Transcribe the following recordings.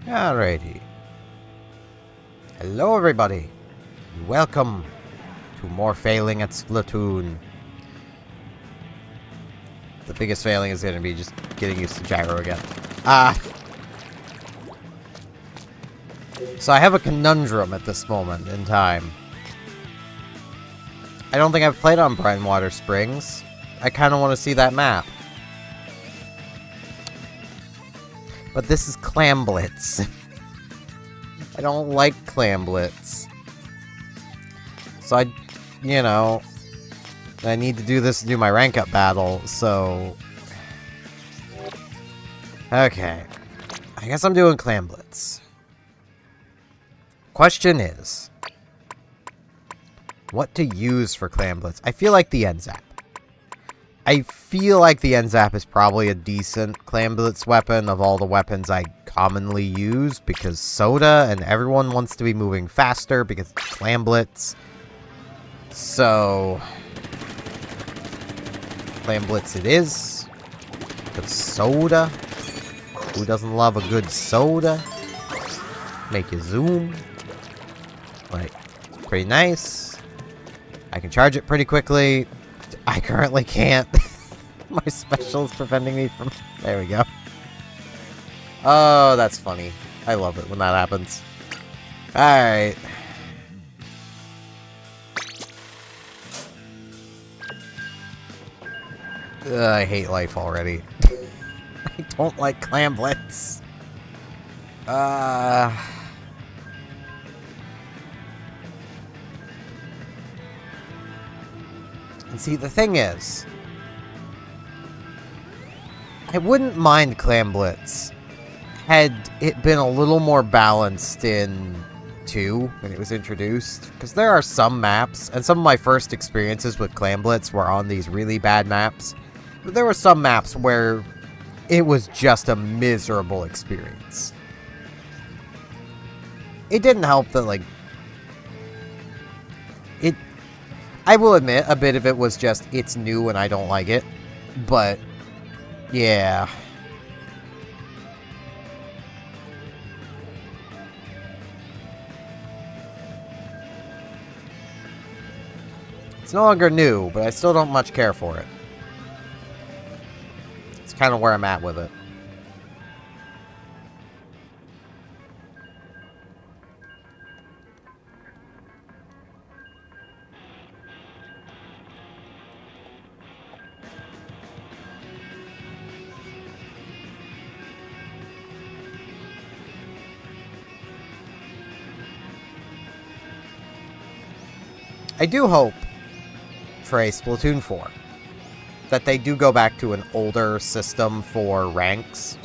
Alrighty. Hello everybody. Welcome to more failing at Splatoon. The biggest failing is going to be just getting used to gyro again. So I have a conundrum at this moment in time. I don't think I've played on Brightwater Springs. I kind of want to see that map. But this is Clamblitz. I don't like Clamblitz. So I need to do this to do my rank up battle, so... Okay. I guess I'm doing Clamblitz. Question is... what to use for Clamblitz? I feel like the N-Zap. I feel like the N-Zap is probably a decent Clamblitz weapon of all the weapons I commonly use, because Soda and everyone wants to be moving faster because it's Clamblitz. So... Clamblitz it is. But Soda? Who doesn't love a good soda? Make you zoom. Like, pretty nice. I can charge it pretty quickly. I currently can't. My special is preventing me from... There we go. Oh, that's funny. I love it when that happens. Alright. I hate life already. I don't like Clamblitz. And see, the thing is, I wouldn't mind Clamblitz had it been a little more balanced in 2 when it was introduced. Because there are some maps, and some of my first experiences with Clamblitz were on these really bad maps. But there were some maps where it was just a miserable experience. It didn't help that, like, I will admit, a bit of it was just, it's new and I don't like it. But, yeah. It's no longer new, but I still don't much care for it. It's kind of where I'm at with it. I do hope, for a Splatoon 4, that they do go back to an older system for ranks.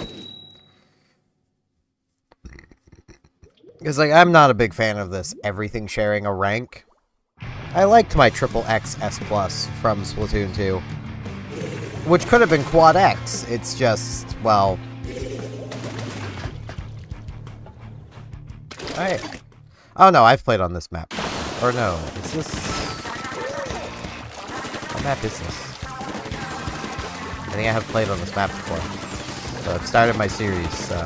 Because, like, I'm not a big fan of this everything sharing a rank. I liked my XXX S+ from Splatoon 2. Which could have been Quad X. It's just, well... Oh no, I've played on this map. Or no, is this... What map is this? I think I have played on this map before. So I've started my series, so...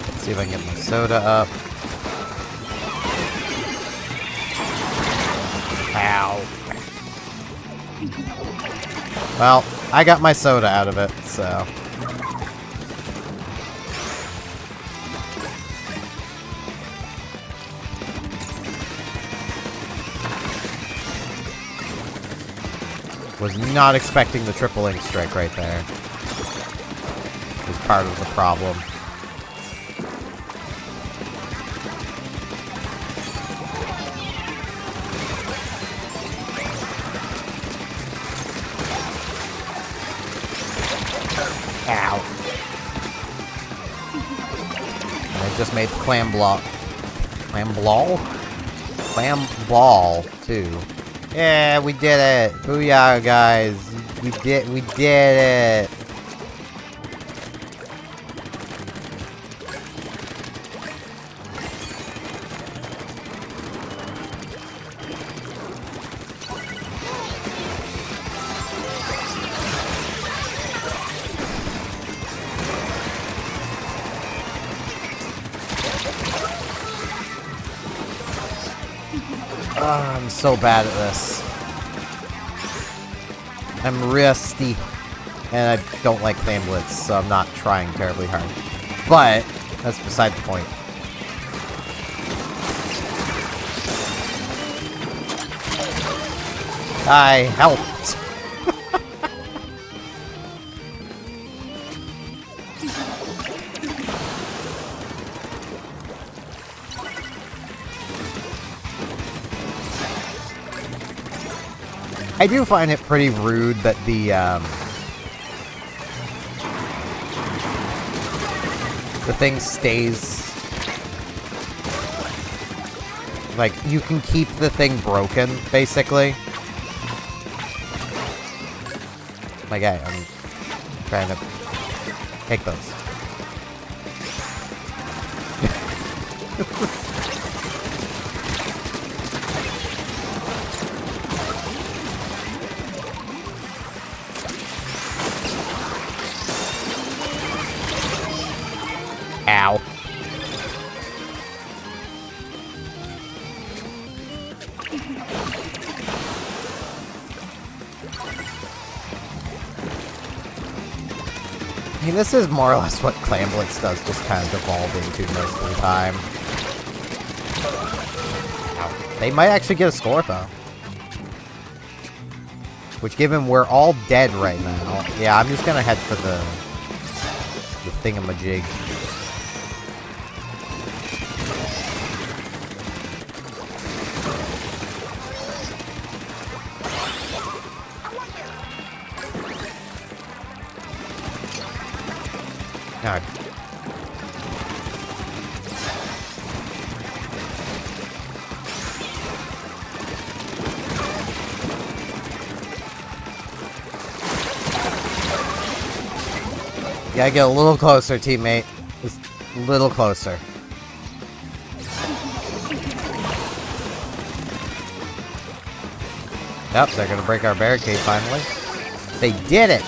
Let's see if I can get my soda up. Ow. Well, I got my soda out of it, so... Was not expecting the triple ink strike right there. Was part of the problem. Ow. And I just made clam ball, too. Yeah, we did it! Booyah, guys! We did it! I'm so bad at this. I'm rusty. And I don't like clam blitz, so I'm not trying terribly hard. But, that's beside the point. I helped. I do find it pretty rude that the thing stays. Like, you can keep the thing broken, basically. My guy, I'm trying to take those. Ow. I mean, this is more or less what Clam Blitz does, just kind of devolve into most of the time. Ow. They might actually get a score, though. Which, given we're all dead right now, yeah, I'm just gonna head for the thingamajig. God. You gotta get a little closer, teammate. Just a little closer. Yep, they're gonna break our barricade finally. They did it!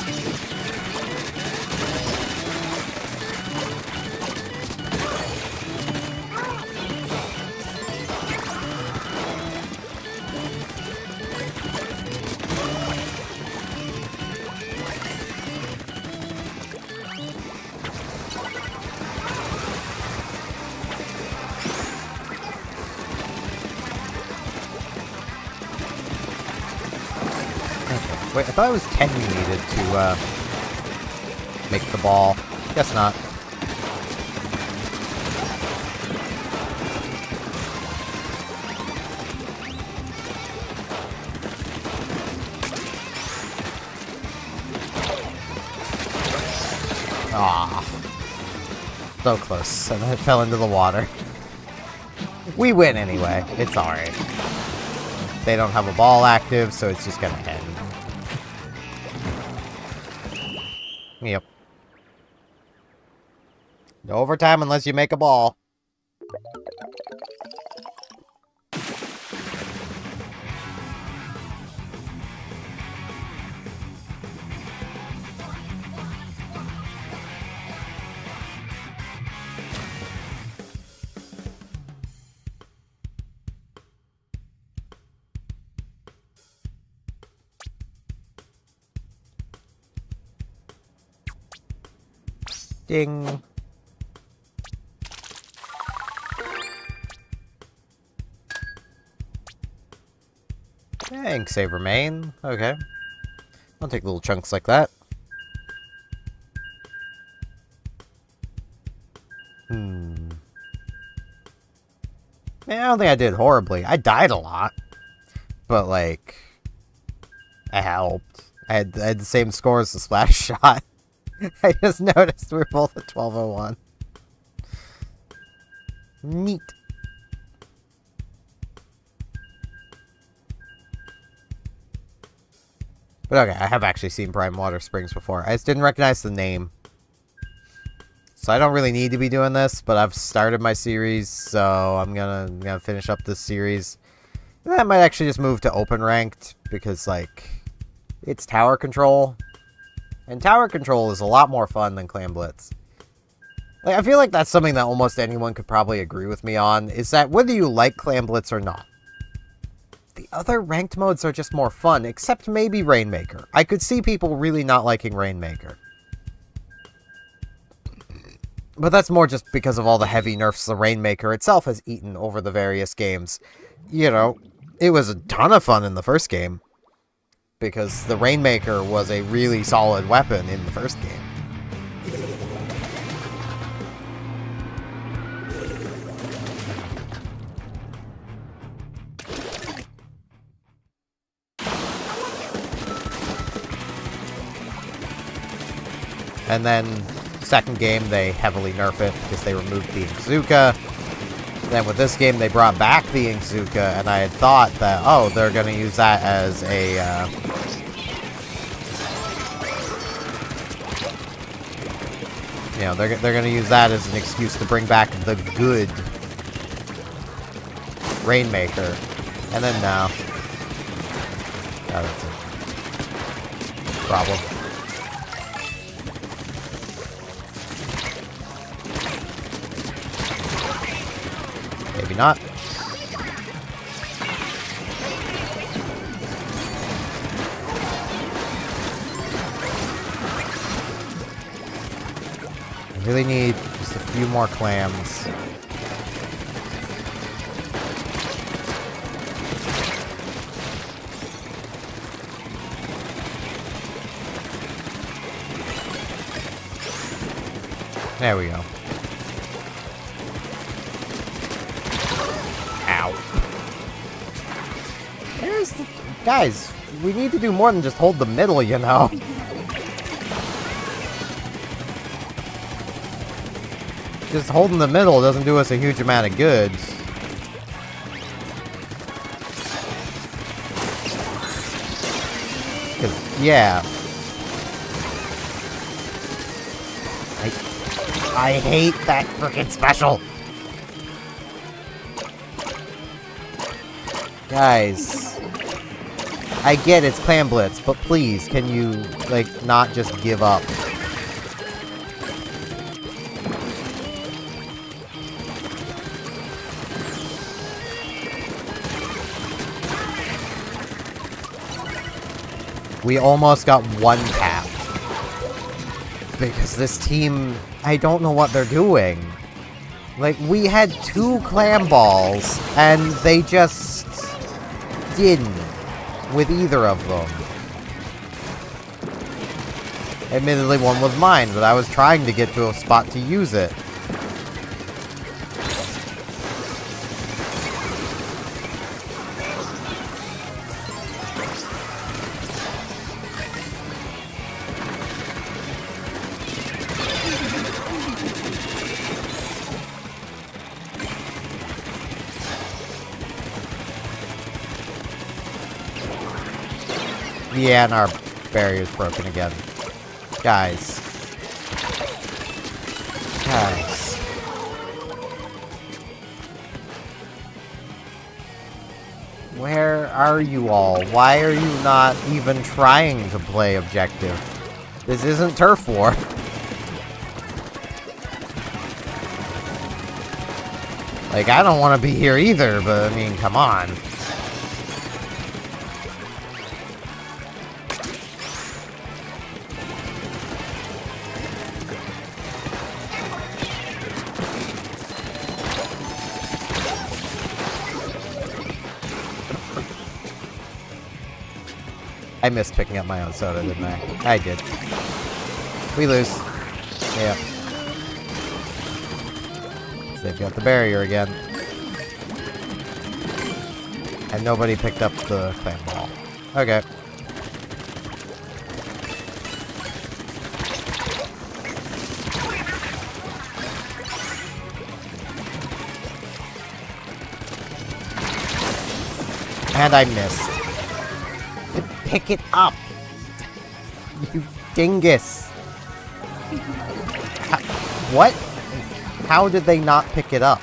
Wait, I thought it was 10 you needed to, make the ball. Guess not. Ah, so close, and then it fell into the water. We win anyway. It's alright. They don't have a ball active, so it's just gonna end. Yep. No overtime unless you make a ball. Ding. Thanks, save remain. Okay. I'll take little chunks like that. Yeah, I don't think I did horribly. I died a lot. But, like, I helped. I had the same score as the splash shot. I just noticed we're both at 1201. Neat. But okay, I have actually seen Prime Water Springs before. I just didn't recognize the name. So I don't really need to be doing this, but I've started my series, so I'm gonna finish up this series. And I might actually just move to open ranked, because, like, it's tower control. And tower control is a lot more fun than Clam Blitz. Like, I feel like that's something that almost anyone could probably agree with me on, is that whether you like Clam Blitz or not, The other ranked modes are just more fun, except maybe Rainmaker. I could see people really not liking Rainmaker. But that's more just because of all the heavy nerfs the Rainmaker itself has eaten over the various games. You know, it was a ton of fun in the first game, because the Rainmaker was a really solid weapon in the first game. And then, second game, they heavily nerf it because they removed the Inkzuka. Then with this game, they brought back the Inkzuka, and I had thought that, oh, they're going to use that as a, you know, they're going to use that as an excuse to bring back the good Rainmaker. And then, no. Oh, that's a problem. Maybe not. I really need just a few more clams. There we go. Guys, we need to do more than just hold the middle, you know? Just holding the middle doesn't do us a huge amount of good. Yeah. I hate that frickin' special! Guys. I get it's Clam Blitz, but please, can you, like, not just give up? We almost got one tap. Because this team, I don't know what they're doing. Like, we had 2 clam balls, and they just didn't. With either of them. Admittedly, one was mine, but I was trying to get to a spot to use it. Yeah, and our barrier's broken again. Guys. Guys. Where are you all? Why are you not even trying to play objective? This isn't Turf War. Like, I don't want to be here either, but I mean, come on. I missed picking up my own soda, didn't I? I did. We lose. Yeah. So they've got the barrier again. And nobody picked up the clam ball. Okay. And I missed. Pick it up! You dingus! What? How did they not pick it up?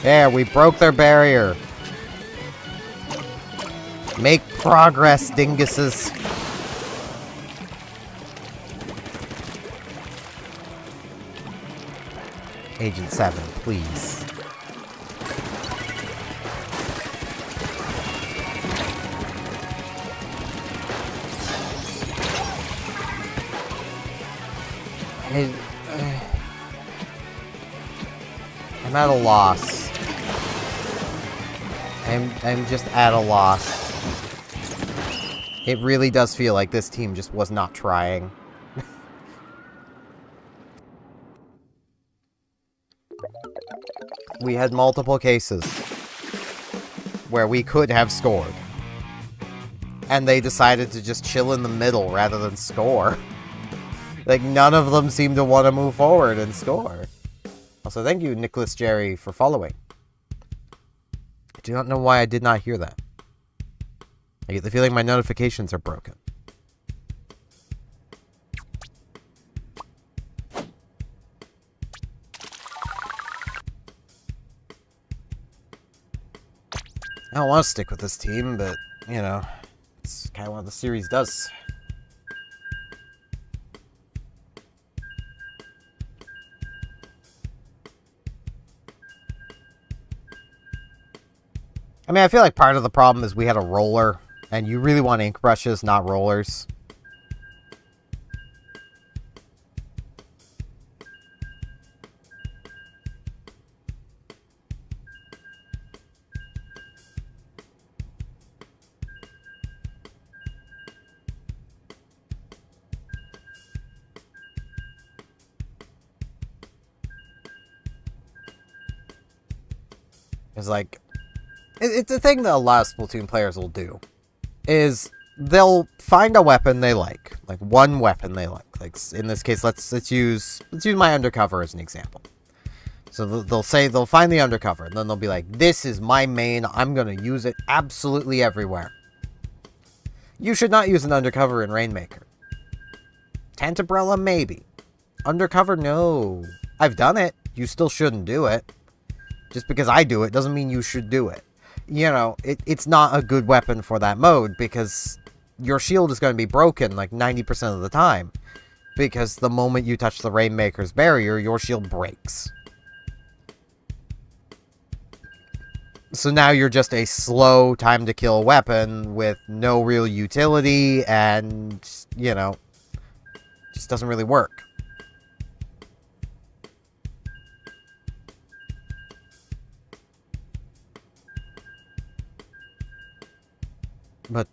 There, we broke their barrier. progress, dinguses. Agent 7, please. I'm at a loss. I'm just at a loss. It really does feel like this team just was not trying. We had multiple cases where we could have scored. And they decided to just chill in the middle rather than score. Like, none of them seem to want to move forward and score. Also, thank you, Nicholas Jerry, for following. I do not know why I did not hear that. I get the feeling my notifications are broken. I don't want to stick with this team, but, you know, it's kind of what the series does. I mean, I feel like part of the problem is we had a roller, and you really want ink brushes, not rollers. It's like, it's a thing that a lot of Splatoon players will do, is they'll find a weapon they like one weapon they like in this case, let's use my undercover as an example. So they'll find the undercover, and then they'll be like, this is my main, I'm gonna use it absolutely everywhere. You should not use an undercover in Rainmaker. Tent Umbrella, maybe. Undercover, no. I've done it, you still shouldn't do it. Just because I do it doesn't mean you should do it. You know, it's not a good weapon for that mode, because your shield is going to be broken like 90% of the time. Because the moment you touch the Rainmaker's barrier, your shield breaks. So now you're just a slow time to kill weapon with no real utility, and, you know, just doesn't really work. But,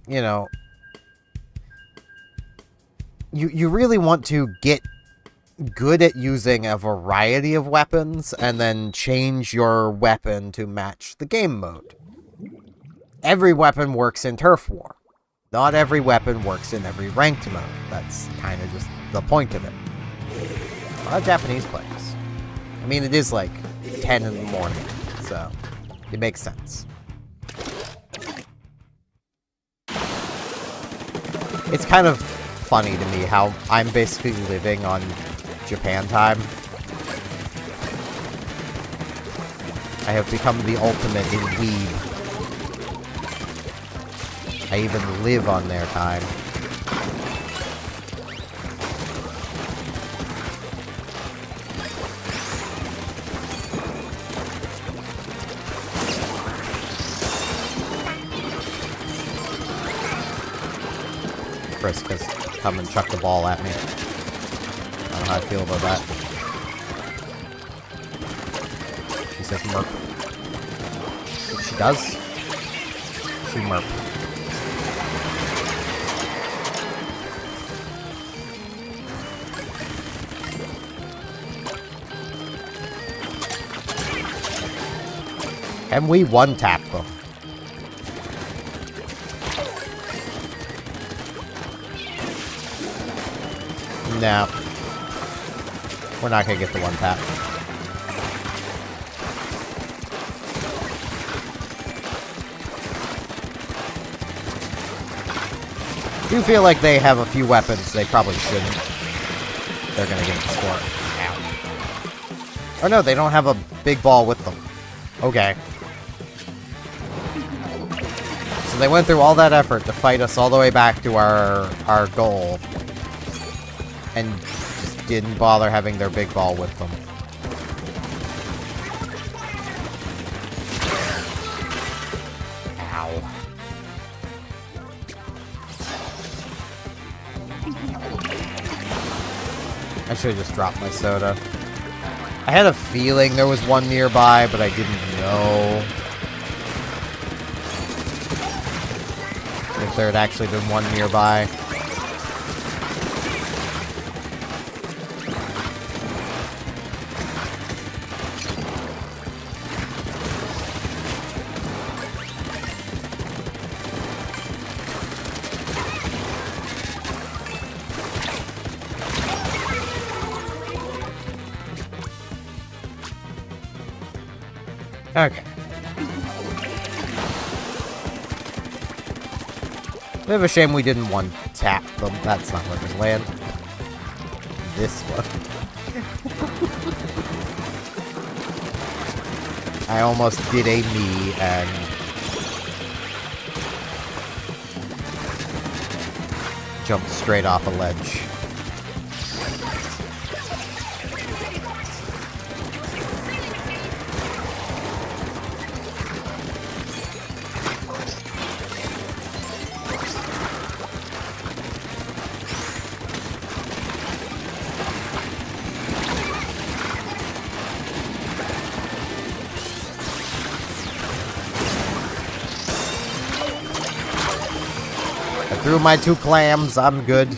you know, you really want to get good at using a variety of weapons and then change your weapon to match the game mode. Every weapon works in Turf War. Not every weapon works in every ranked mode. That's kind of just the point of it. A lot of Japanese players. I mean, it is like 10 in the morning. So, it makes sense. It's kind of funny to me how I'm basically living on Japan time. I have become the ultimate in weeb. I even live on their time. Has come and chucked the ball at me. I don't know how I feel about that. She says merp. She does? She merp. And we one-tap them. No. We're not gonna get the one tap. I do feel like they have a few weapons they probably shouldn't. They're gonna get the score. Ow. Or no, they don't have a big ball with them. Okay. So they went through all that effort to fight us all the way back to our goal. And just didn't bother having their big ball with them. Ow. I should have just dropped my soda. I had a feeling there was one nearby, but I didn't know if there had actually been one nearby. Okay. Bit of a shame we didn't one-tap them. That's not where we land. This one. I almost did a me and... jumped straight off a ledge. Through my 2 clams, I'm good.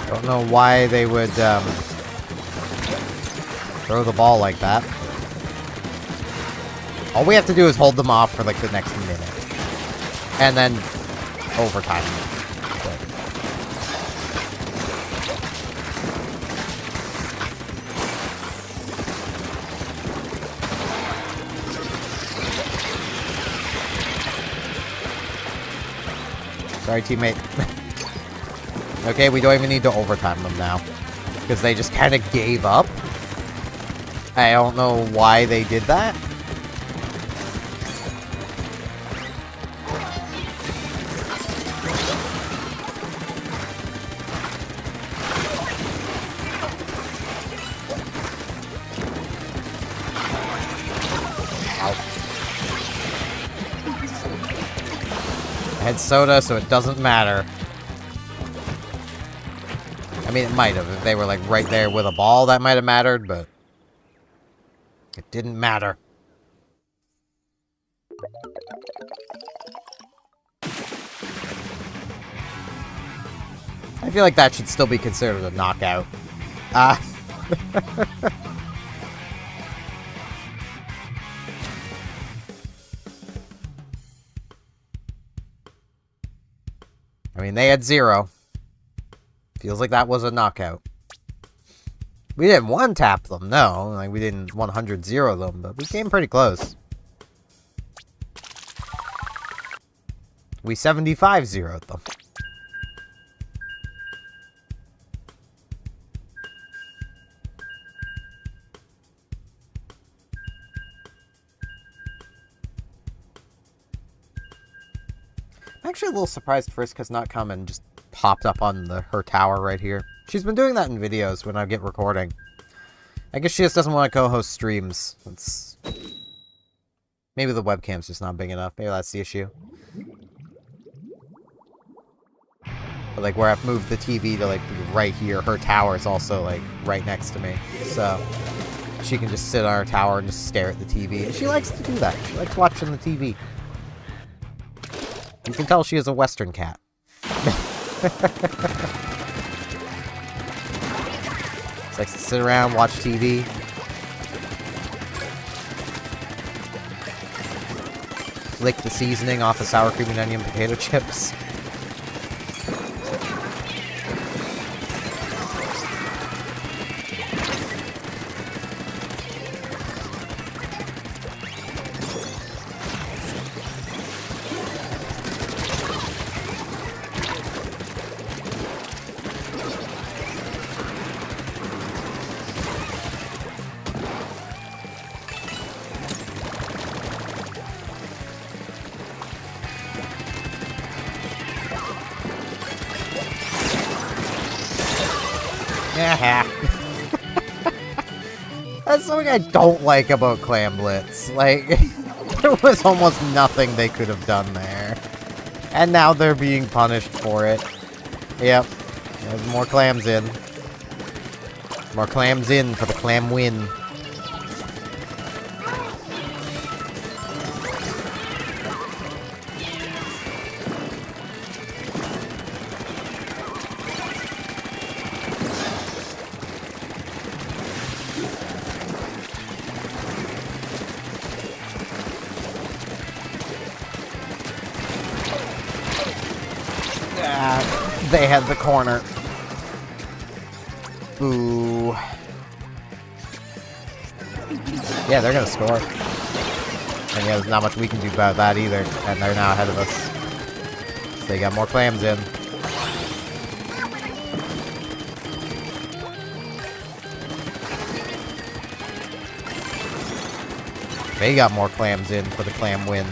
Don't know why they would throw the ball like that. All we have to do is hold them off for like the next minute. And then overtime. Sorry, teammate. Okay, we don't even need to overtime them now. Because they just kind of gave up. I don't know why they did that. Ow. I had soda, so it doesn't matter. I mean, it might have. If they were, like, right there with a ball, that might have mattered, but... it didn't matter. I feel like that should still be considered a knockout. I mean, they had 0. Feels like that was a knockout. We didn't one-tap them, no. Like, we didn't 100-0 them, but we came pretty close. We 75-0'd them. I'm actually a little surprised Frisk has not come and just popped up on her tower right here. She's been doing that in videos when I get recording. I guess she just doesn't want to co-host streams. It's... maybe the webcam's just not big enough. Maybe that's the issue. But like where I've moved the TV to like right here, her tower is also like right next to me. So she can just sit on her tower and just stare at the TV. And she likes to do that. She likes watching the TV. You can tell she is a Western cat. She likes to sit around, watch TV. Lick the seasoning off the sour cream and onion potato chips. Yeah. That's something I don't like about Clam Blitz. Like, there was almost nothing they could have done there. And now they're being punished for it. Yep. There's more clams in. More clams in for the clam win. They had the corner. Ooh. Yeah, they're gonna score. And yeah, there's not much we can do about that either. And they're now ahead of us. So they got more clams in. They got more clams in for the clam win.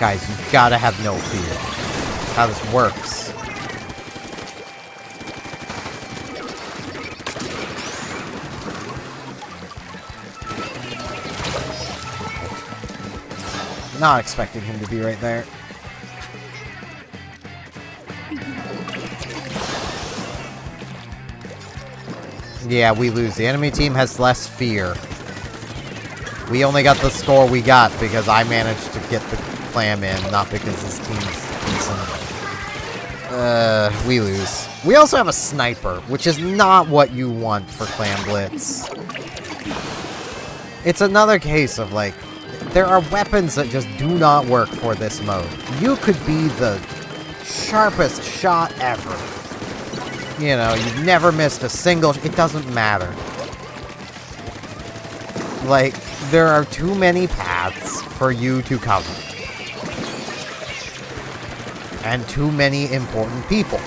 Guys, you gotta have no fear. How this works. Not expecting him to be right there. Yeah, we lose. The enemy team has less fear. We only got the score we got because I managed to get the clam in, not because this team's decent. We lose. We also have a sniper, which is not what you want for Clam Blitz. It's another case of, like, there are weapons that just do not work for this mode. You could be the sharpest shot ever. You know, you've never missed a single... It doesn't matter. Like, there are too many paths for you to cover. And too many important people.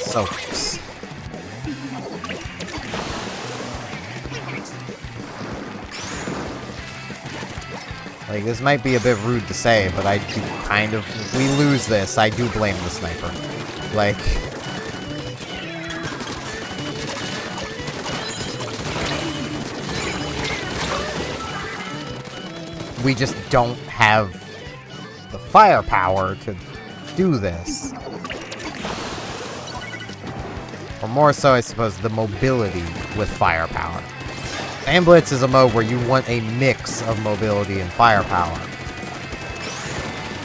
So close. Like, this might be a bit rude to say, but I do kind of... If we lose this, I do blame the sniper. Like... We just don't have the firepower to do this. Or more so, I suppose, the mobility with firepower. Clam Blitz is a mode where you want a mix of mobility and firepower.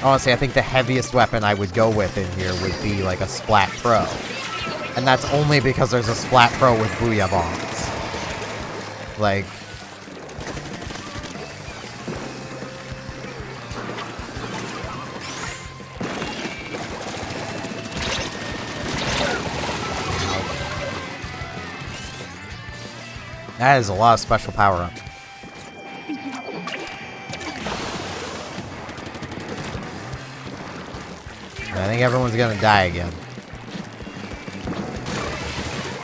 Honestly, I think the heaviest weapon I would go with in here would be like a Splat Pro. And that's only because there's a Splat Pro with Booyah Bombs. Like... That is a lot of special power-up. I think everyone's gonna die again.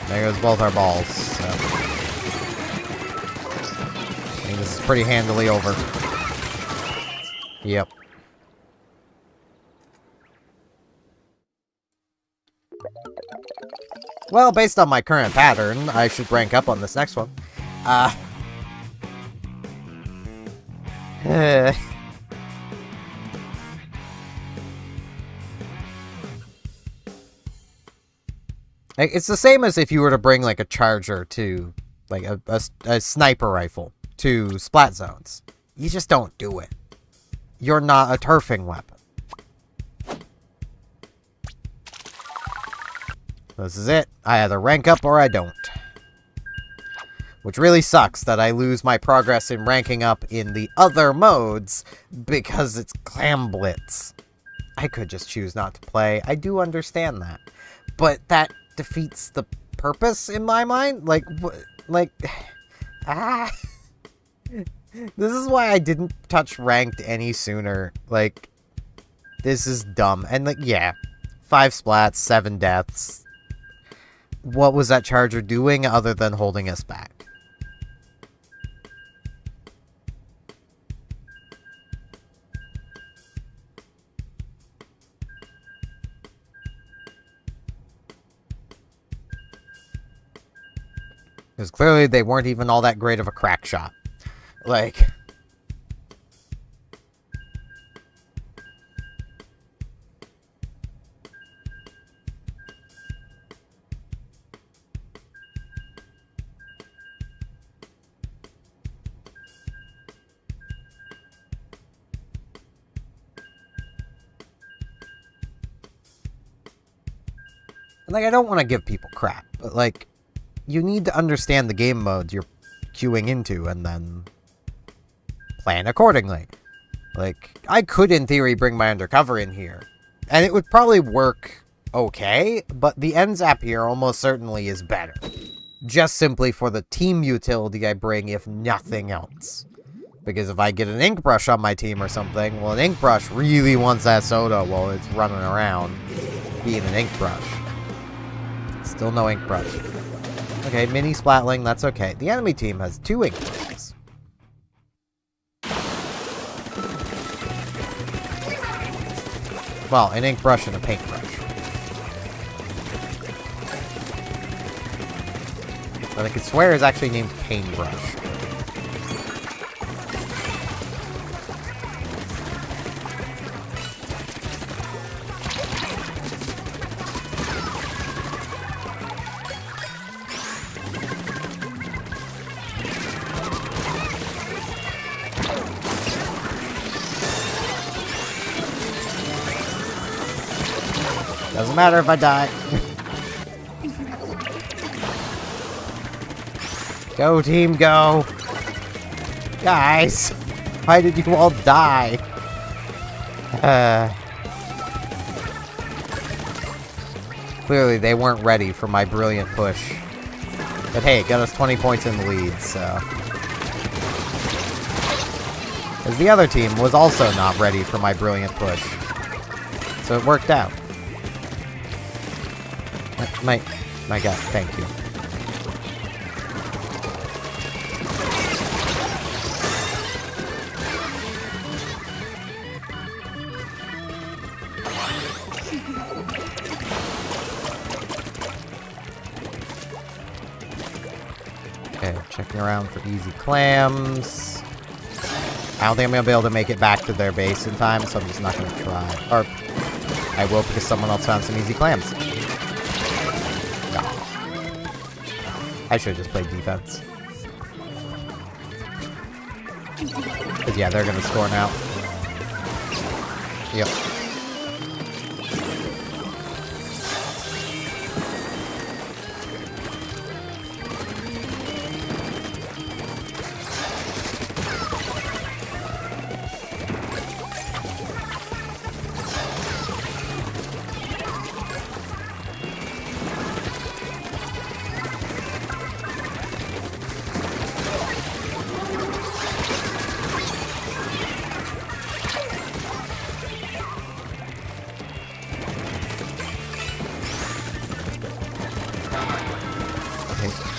There goes both our balls, so... I think this is pretty handily over. Yep. Well, based on my current pattern, I should rank up on this next one. It's the same as if you were to bring, like, a charger to, like, a sniper rifle to Splat Zones. You just don't do it. You're not a turfing weapon. This is it. I either rank up or I don't. Which really sucks that I lose my progress in ranking up in the other modes because it's Clam Blitz. I could just choose not to play. I do understand that. But that defeats the purpose in my mind. Like, This is why I didn't touch ranked any sooner. Like, this is dumb. And, like, yeah. 5 splats, 7 deaths. What was that charger doing other than holding us back? Because clearly they weren't even all that great of a crack shot. Like... Like, I don't want to give people crap, but, like, you need to understand the game modes you're queuing into and then plan accordingly. Like, I could, in theory, bring my undercover in here, and it would probably work okay, but the end zap here almost certainly is better. Just simply for the team utility I bring, if nothing else. Because if I get an ink brush on my team or something, well, an ink brush really wants that soda while it's running around being an ink brush. Still no ink brush. Okay, mini splatling, that's okay. The enemy team has 2 ink brushes. Well, an ink brush and a paintbrush. But I could swear it's actually named Paintbrush. Doesn't matter if I die. Go, team, go. Guys, why did you all die? Clearly, they weren't ready for my brilliant push. But hey, it got us 20 points in the lead, so... Because the other team was also not ready for my brilliant push. So it worked out. My God, thank you. Okay, checking around for easy clams. I don't think I'm going to be able to make it back to their base in time, so I'm just not going to try. Or, I will because someone else found some easy clams. I should have just played defense. Because, yeah, they're going to score now. Yep.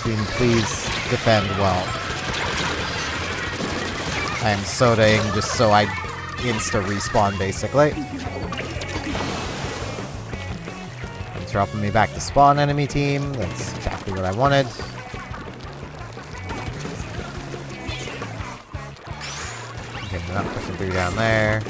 Team, please defend well. I am sodaing just so I insta-respawn, basically. It's dropping me back to spawn enemy team. That's exactly what I wanted. Okay, we're not pushing through down there.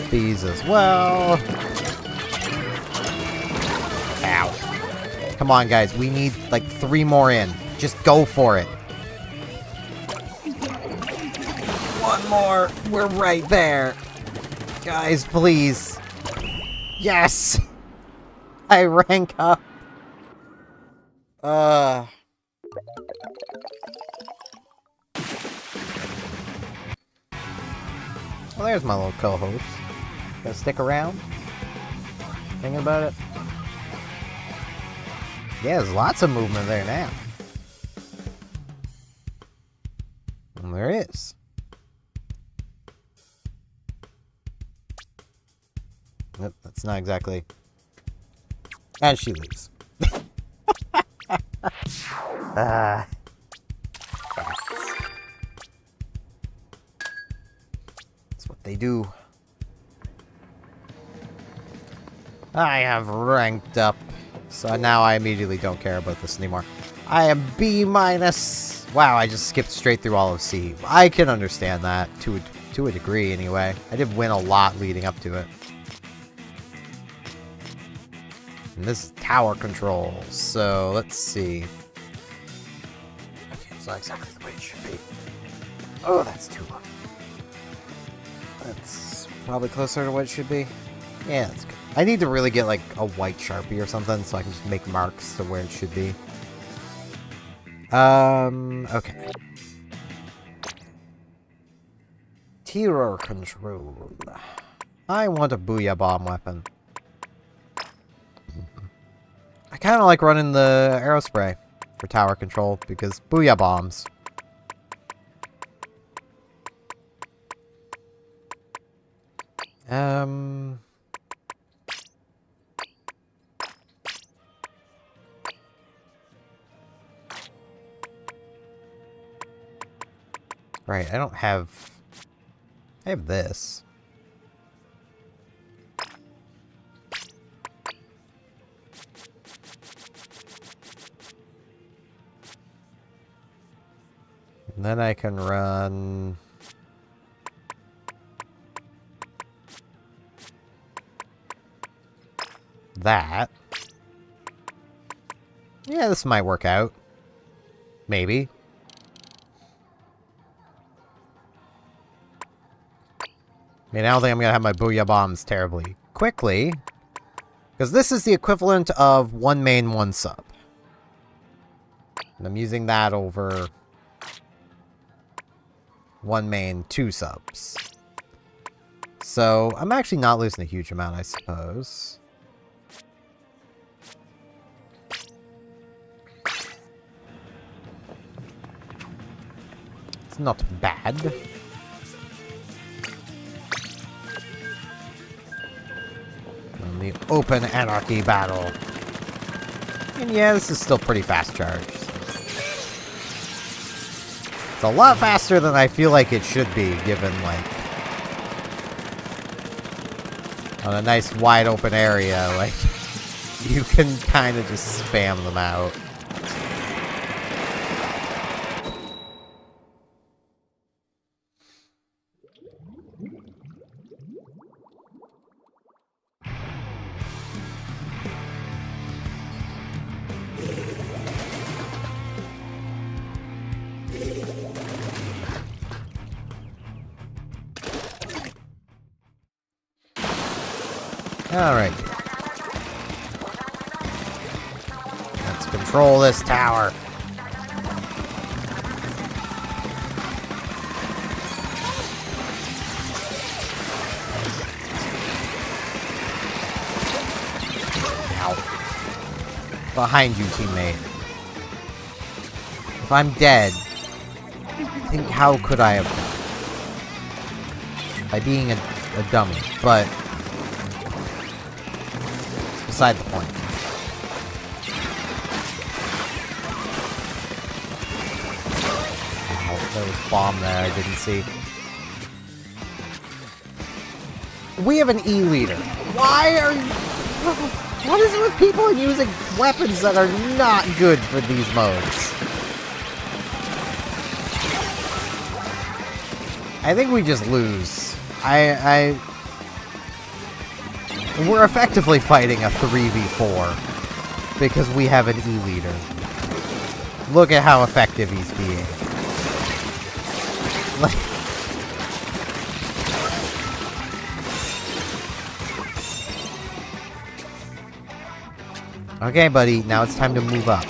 These as well. Ow. Come on, guys. We need, like, 3 more in. Just go for it. 1 more. We're right there. Guys, please. Yes! I rank up. Well, there's my little co-host. Gonna stick around? Thinking about it? Yeah, there's lots of movement there now. And there is. Nope, that's not exactly... And she leaves. That's what they do. I have ranked up, so now I immediately don't care about this anymore. I am B-. Wow, I just skipped straight through all of C. I can understand that, to a degree anyway. I did win a lot leading up to it. And this is tower control, so let's see. Okay, it's not exactly the way it should be. Oh, that's too low. That's probably closer to what it should be. Yeah, that's good. I need to really get, like, a white Sharpie or something so I can just make marks to where it should be. Okay. Terror control. I want a Booyah Bomb weapon. I kind of like running the Aerospray for tower control because Booyah Bombs. Right, I don't have... I have this. And then I can run... that. Yeah, this might work out. Maybe. I mean, I don't think I'm going to have my Booyah Bombs terribly quickly. Because this is the equivalent of 1 main, 1 sub. And I'm using that over 1 main, 2 subs. So, I'm actually not losing a huge amount, I suppose. It's not bad. The open anarchy battle. And yeah, this is still pretty fast charged. It's a lot faster than I feel like it should be, given, like, on a nice wide open area, like, you can kind of just spam them out. Alright. Let's control this tower. Ow. Behind you, teammate. If I'm dead, think, how could I have done it? By being a dummy, but it's beside the point. Oh, there was a bomb there I didn't see. We have an E-leader. Why are you... What is it with people using weapons that are not good for these modes? I think we just lose. We're effectively fighting a 3v4 because we have an E-leader. Look at how effective he's being. Like... Okay, buddy, now it's time to move up.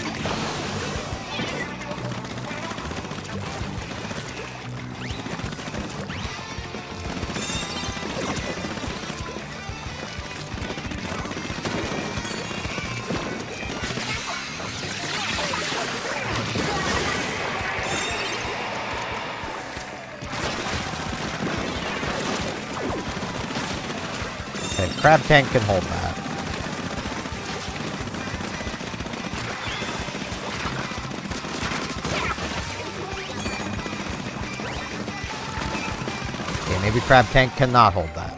Okay, Crab Tank can hold that. Maybe Crab Tank cannot hold that.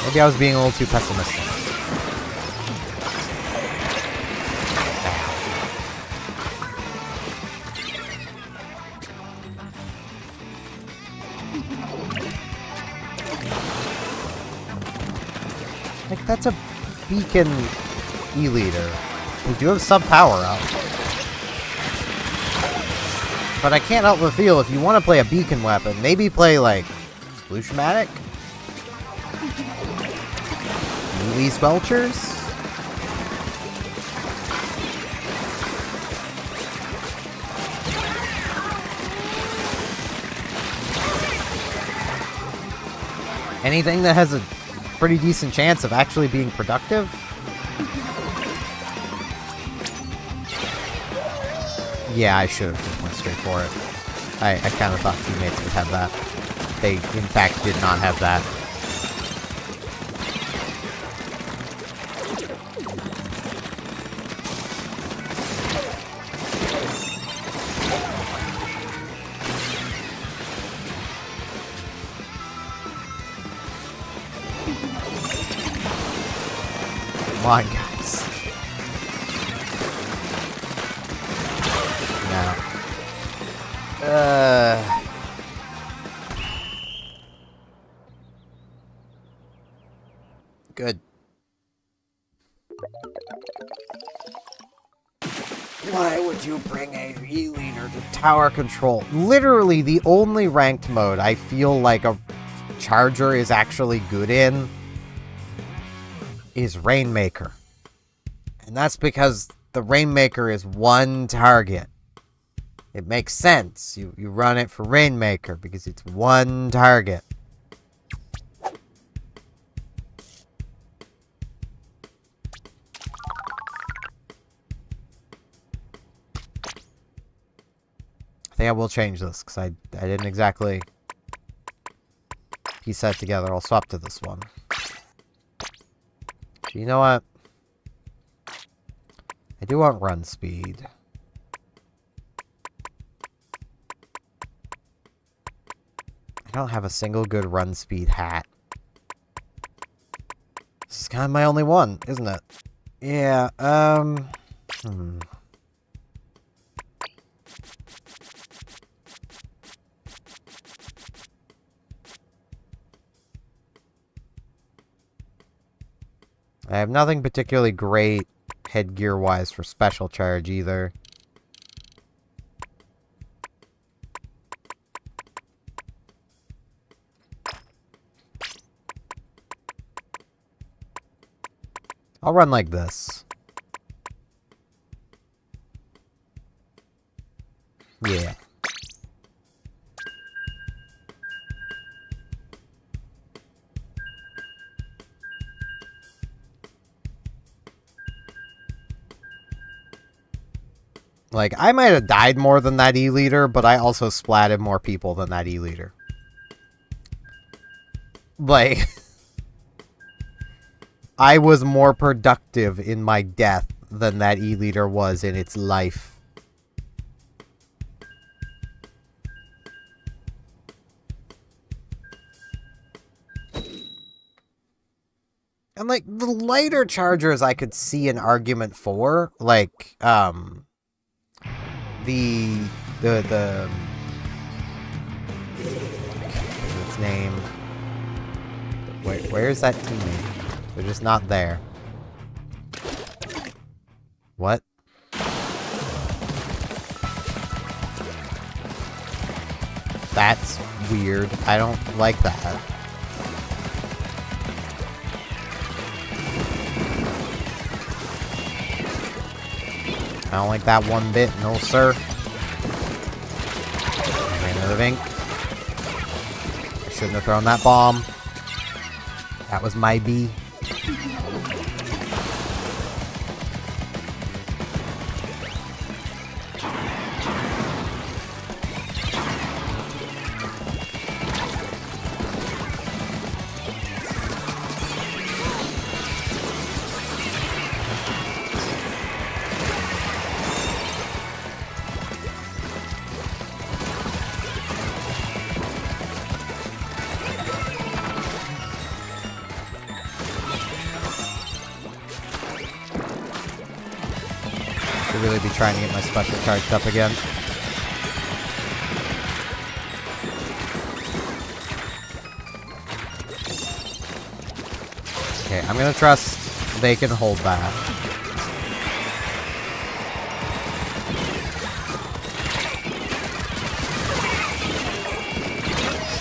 Maybe I was being a little too pessimistic. Like, that's a beacon E-leader. We do have some power up. But I can't help but feel if you want to play a beacon weapon, maybe play, like, Sploosh-matic? Melee Squelchers? Anything that has a pretty decent chance of actually being productive? Yeah, I should have just went straight for it. I kind of thought teammates would have that. They, in fact, did not have that. Come on, guys. Good. Why would you bring a E-leader to tower control? Literally the only ranked mode I feel like a charger is actually good in is Rainmaker. And that's because the Rainmaker is one target. It makes sense. You run it for Rainmaker because it's one target. I think I will change this because I didn't exactly piece that together. I'll swap to this one. You know what? I do want run speed. I don't have a single good run speed hat. This is kind of my only one, isn't it? Yeah, I have nothing particularly great headgear-wise for special charge either. I'll run like this. Yeah. Like, I might have died more than that E-liter, but I also splatted more people than that E-liter. Like, I was more productive in my death than that E-liter was in its life. And, like, the lighter chargers I could see an argument for. Like, its name. Where's that teammate? They're just not there. What? That's weird. I don't like that. I don't like that one bit. No, sir. I ran out of ink. I shouldn't have thrown that bomb. That was my B. Really be trying to get my special charged up again. Okay, I'm gonna trust they can hold that.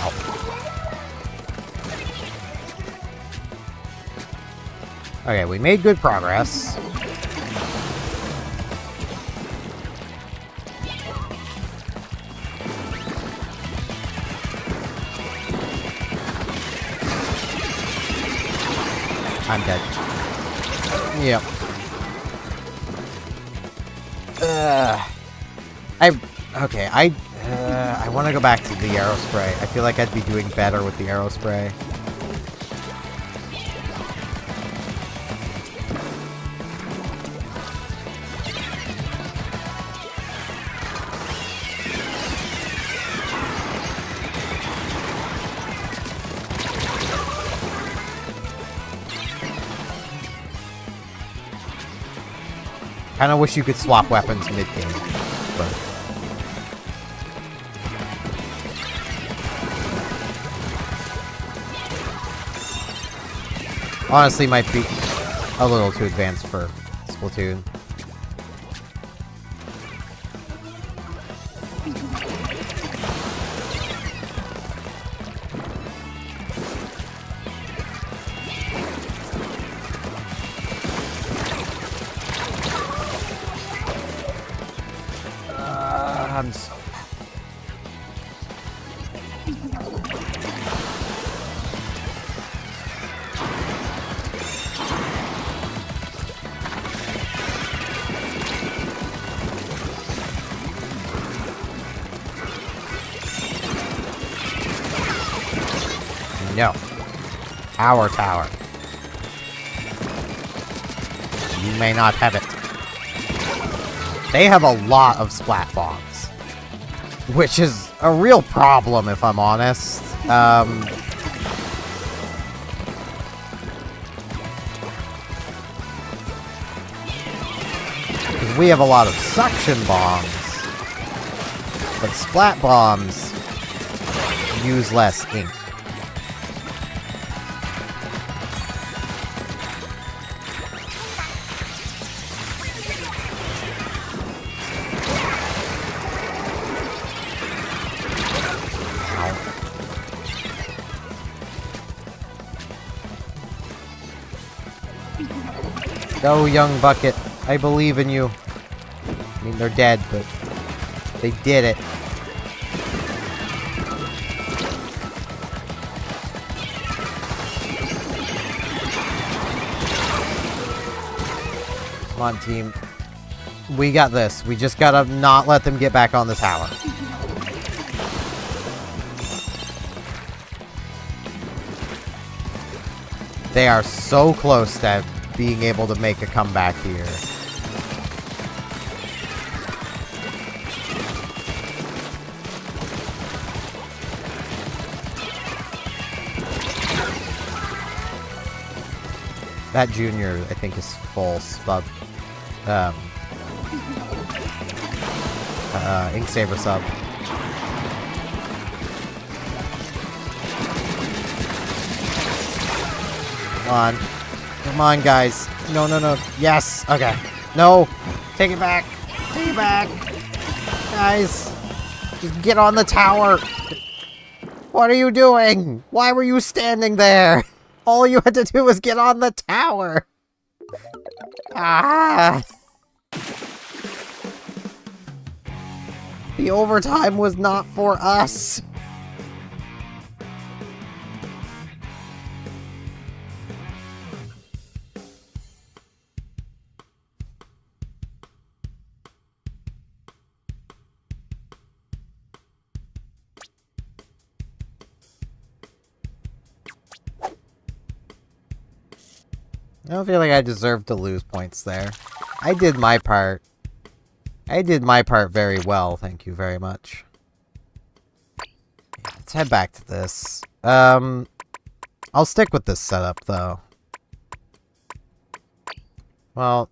Ow. Okay, we made good progress. I'm dead. Yep. I want to go back to the arrow spray. I feel like I'd be doing better with the arrow spray. Kinda wish you could swap weapons mid-game, but... honestly, might be a little too advanced for Splatoon. I'm so... No. Our tower. You may not have it. They have a lot of splat bombs. Which is a real problem, if I'm honest. We have a lot of suction bombs. But splat bombs use less ink. Go, young bucket. I believe in you. I mean, they're dead, but they did it. Come on, team. We got this. We just gotta not let them get back on the tower. They are so close to being able to make a comeback here. That junior, I think, is full sub. Ink Saber sub. Come on. Come on, guys. No, no, no. Yes. Okay. No. Take it back. Take it back. Guys. Just get on the tower. What are you doing? Why were you standing there? All you had to do was get on the tower. Ah. The overtime was not for us. I don't feel like I deserve to lose points there. I did my part. I did my part very well, thank you very much. Let's head back to this. I'll stick with this setup, though. Well,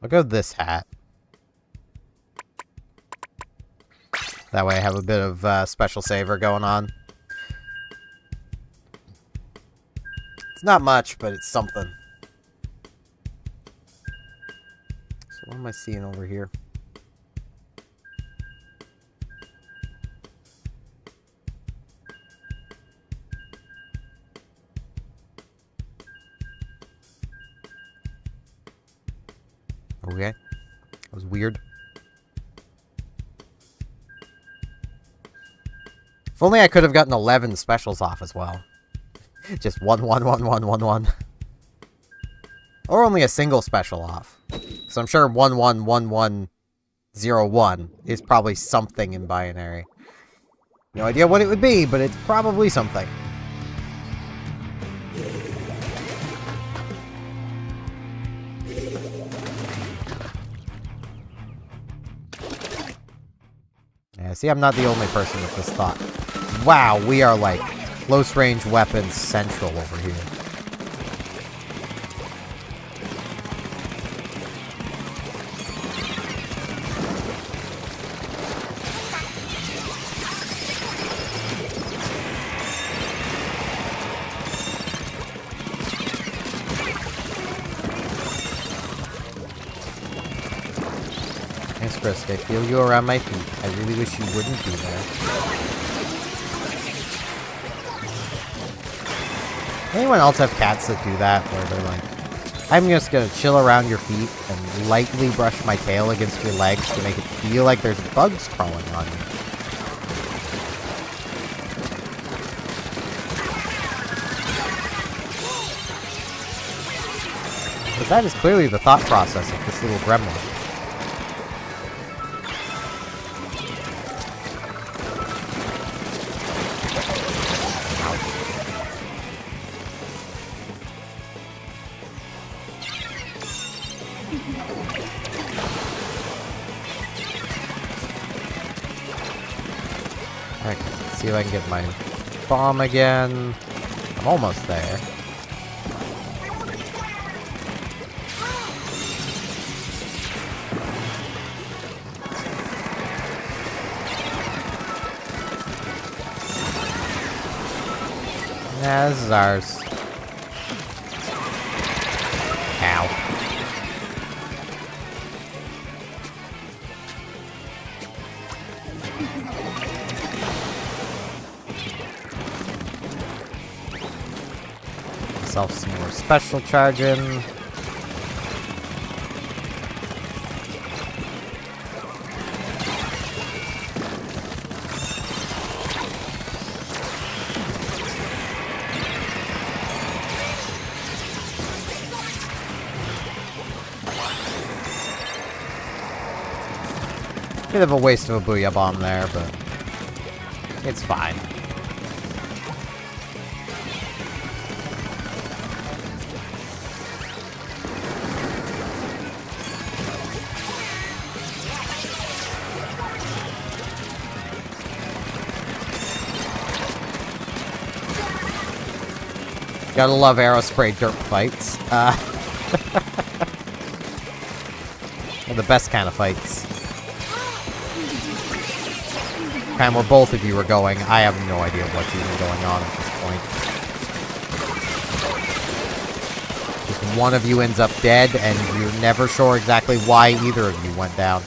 I'll go with this hat. That way I have a bit of special saver going on. It's not much, but it's something. So what am I seeing over here? Okay. That was weird. If only I could have gotten 11 specials off as well. Just 1, 1, 1, 1, 1, 1. Or only a single special off. So I'm sure 1, 1, 1, 1, 0, 1 is probably something in binary. No idea what it would be, but it's probably something. Yeah, see, I'm not the only person with this thought. Wow, we are like close-range weapons central over here. Thanks, Chris. I feel you around my feet. I really wish you wouldn't be there. Anyone else have cats that do that, where they're like, I'm just gonna chill around your feet and lightly brush my tail against your legs to make it feel like there's bugs crawling on you? Because that is clearly the thought process of this little gremlin. Okay, let's see if I can get my bomb again. I'm almost there. Yeah, this is ours. Ow. Myself some more special charging. Bit of a waste of a Booyah Bomb there, but it's fine. Gotta love Aerospray derp fights. They're the best kind of fights. Kind where both of you are going. I have no idea what's even going on at this point. Just one of you ends up dead, and you're never sure exactly why either of you went down.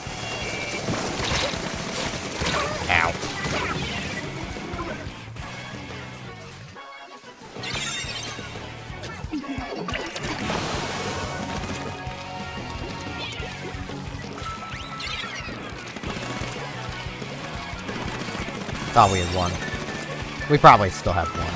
Ow. Thought we had one. We probably still have one.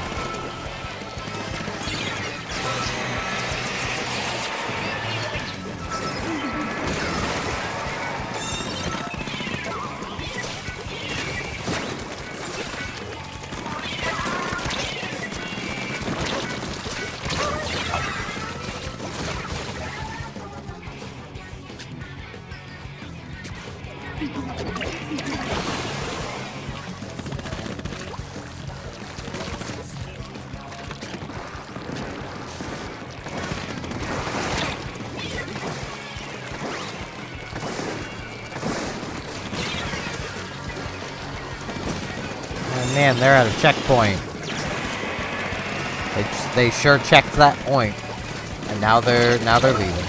Man, they're at a checkpoint. They sure checked that point, and now they're leaving.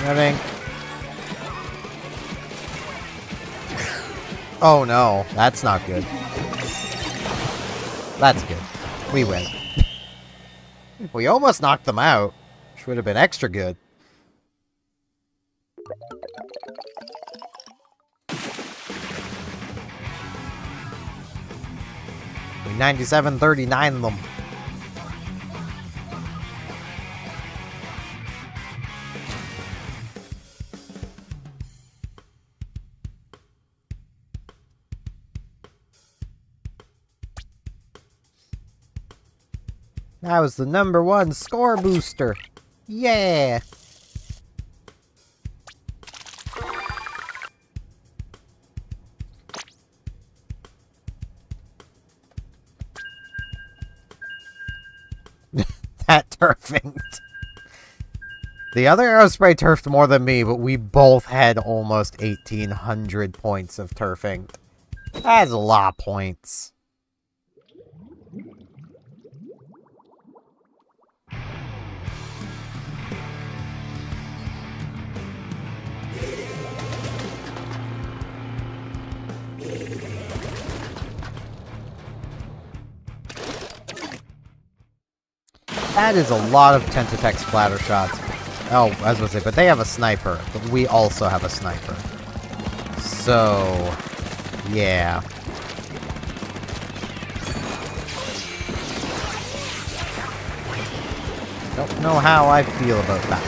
I think. Oh no, that's not good. That's good. We win. We almost knocked them out, which would have been extra good. We 97-39 them. That was the #1 score booster. Yeah. That turfing. The other Aerospray turfed more than me, but we both had almost 1,800 points of turfing. That's a lot of points. That is a lot of Tentatek splatter shots. Oh, I was going to say, but they have a sniper. But we also have a sniper. So, yeah. Don't know how I feel about that.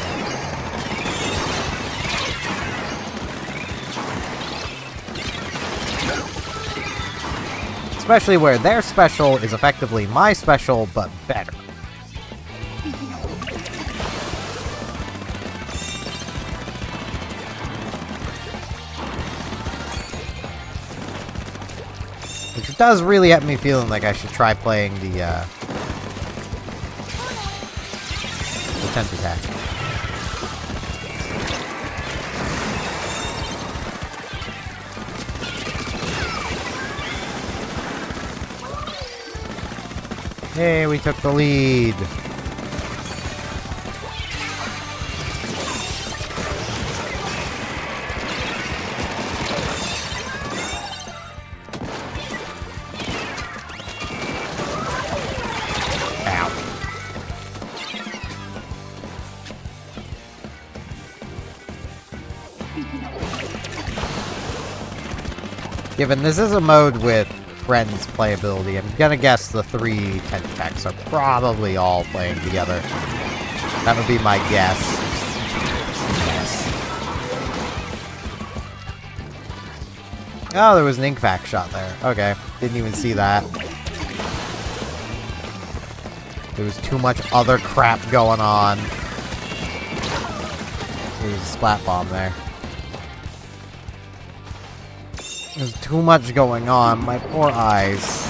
Especially where their special is effectively my special, but better. Which does really have me feeling like I should try playing the Tentatek. Hey, we took the lead. Given this is a mode with friends playability, I'm gonna guess the 3 Tentacles are probably all playing together. That would be my guess. Yes. Oh, there was an Inkvac shot there. Okay, didn't even see that. There was too much other crap going on. There was a splat bomb there. There's too much going on. My poor eyes.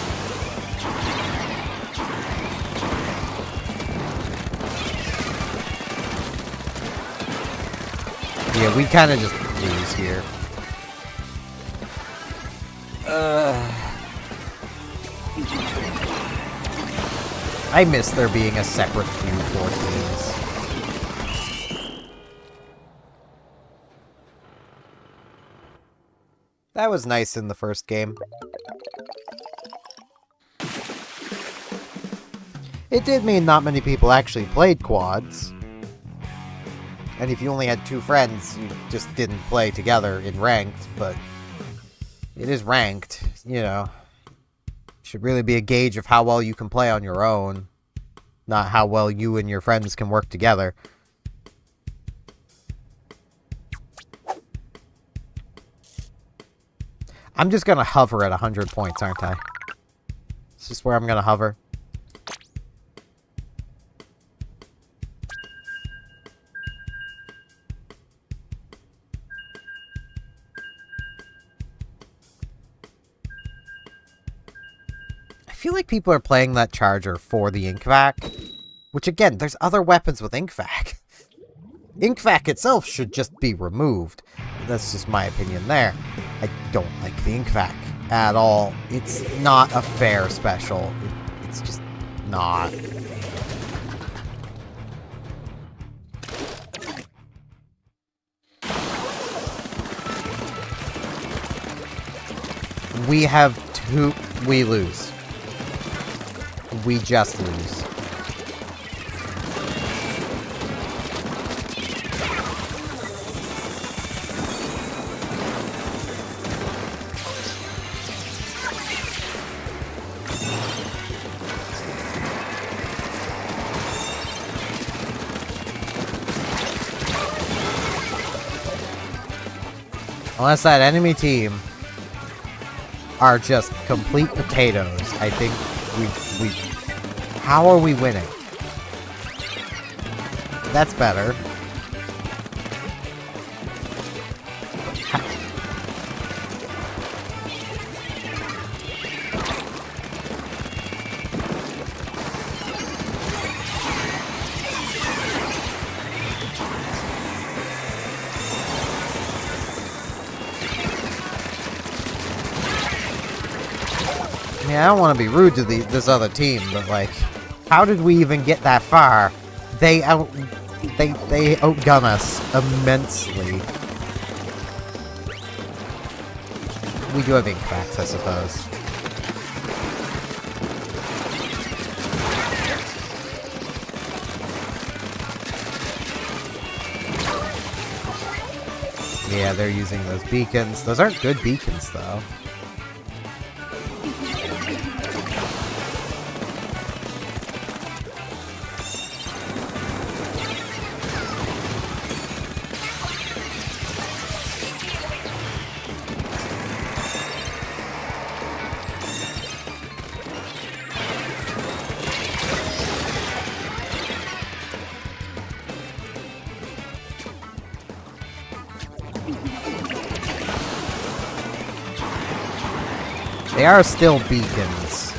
Yeah, we kind of just lose here. I miss there being a separate queue for teams. That was nice in the first game. It did mean not many people actually played quads. And if you only had 2 friends, you just didn't play together in ranked, but it is ranked, you know. Should really be a gauge of how well you can play on your own, not how well you and your friends can work together. I'm just gonna hover at 100 points, aren't I? It's just where I'm gonna hover. I feel like people are playing that charger for the Inkvac. Which, again, there's other weapons with Inkvac. Inkvac itself should just be removed. That's just my opinion there. I don't like the Inkvac at all. It's not a fair special. It's just not. We have 2... We lose. We just lose. Unless that enemy team are just complete potatoes, I think we... How are we winning? That's better. I don't want to be rude to this other team, but like, how did we even get that far? They outgun us immensely. We do have Inkvacs, I suppose. Yeah, they're using those beacons. Those aren't good beacons, though. They are still beacons.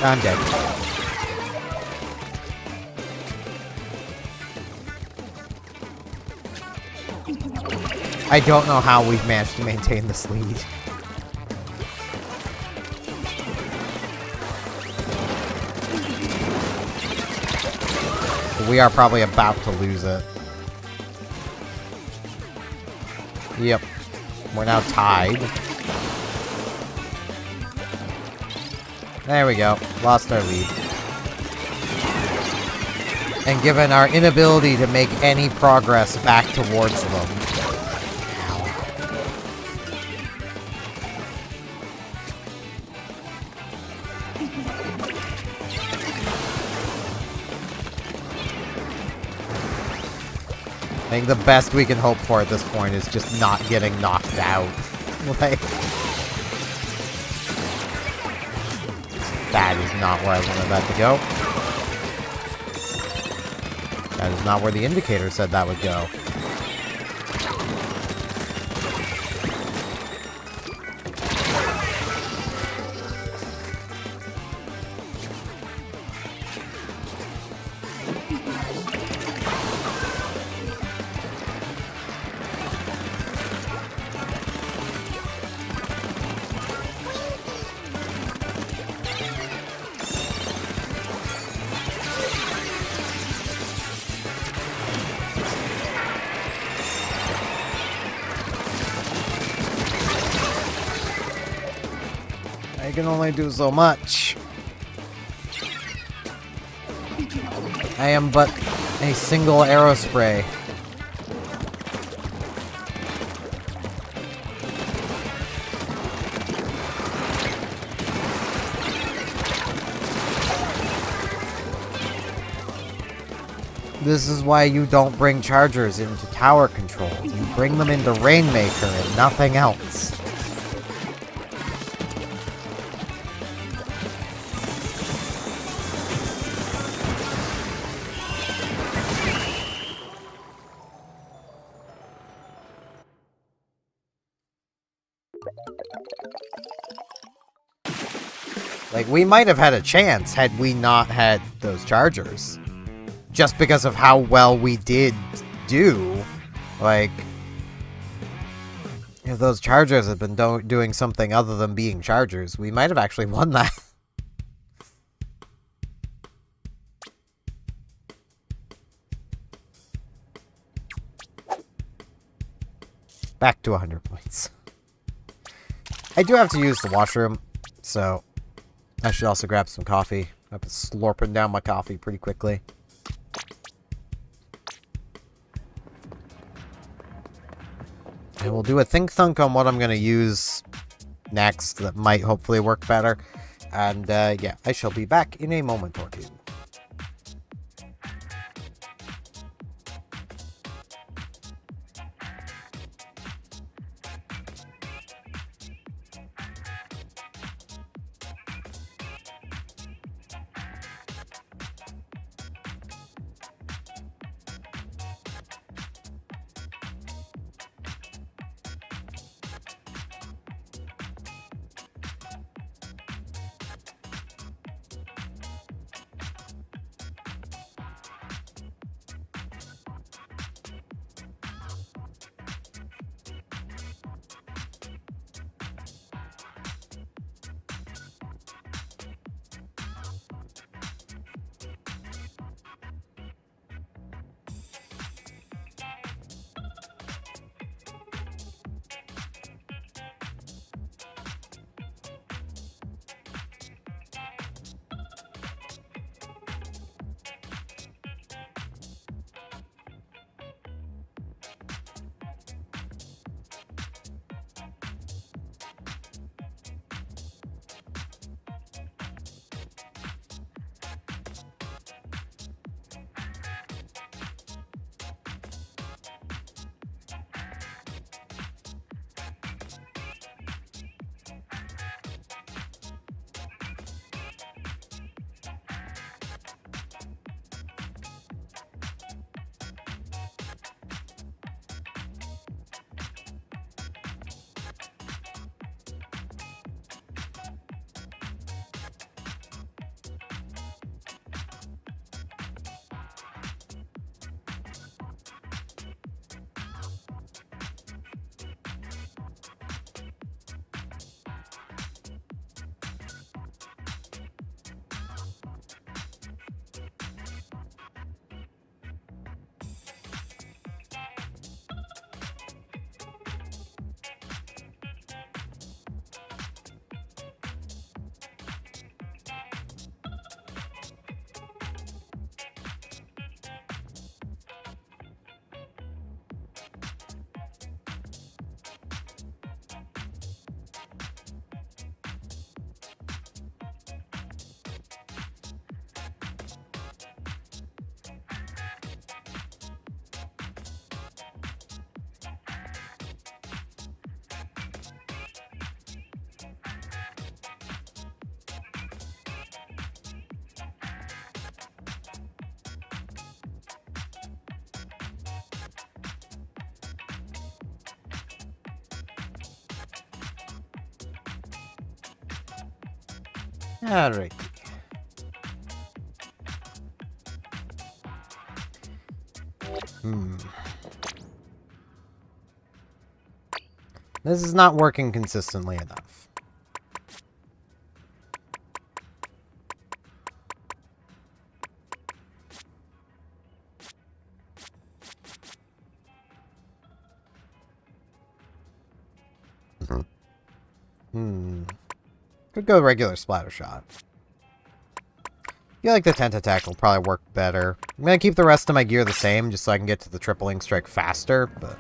I'm dead. I don't know how we've managed to maintain this lead. We are probably about to lose it. Yep. We're now tied. There we go. Lost our lead. And given our inability to make any progress back towards them. I think the best we can hope for at this point is just not getting knocked out. Like, that is not where I wanted that to go. That is not where the indicator said that would go. I can only do so much. I am but a single arrow spray. This is why you don't bring chargers into tower control. You bring them into Rainmaker and nothing else. Like, we might have had a chance had we not had those chargers. Just because of how well we did do. Like, if those chargers had been doing something other than being chargers, we might have actually won that. Back to 100 points. I do have to use the washroom, so I should also grab some coffee. I've been slurping down my coffee pretty quickly. I will do a think thunk on what I'm going to use next that might hopefully work better. And yeah, I shall be back in a moment or two. Alright. This is not working consistently enough. Could go regular splatter shot. I feel like the tent attack will probably work better. I'm gonna keep the rest of my gear the same, just so I can get to the triple ink strike faster, but...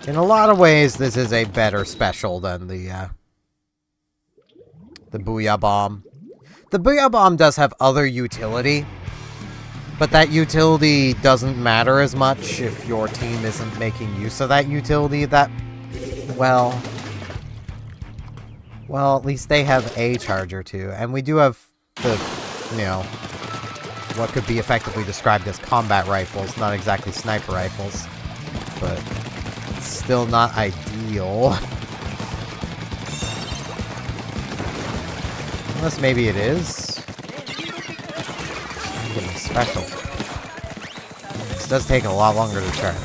in a lot of ways, this is a better special than the Booyah Bomb. The Booyah Bomb does have other utility, but that utility doesn't matter as much if your team isn't making use of that utility that... Well, at least they have a charger too, and we do have the, you know, what could be effectively described as combat rifles, not exactly sniper rifles, but... still not ideal. Unless maybe it is. Getting special. This does take a lot longer to charge.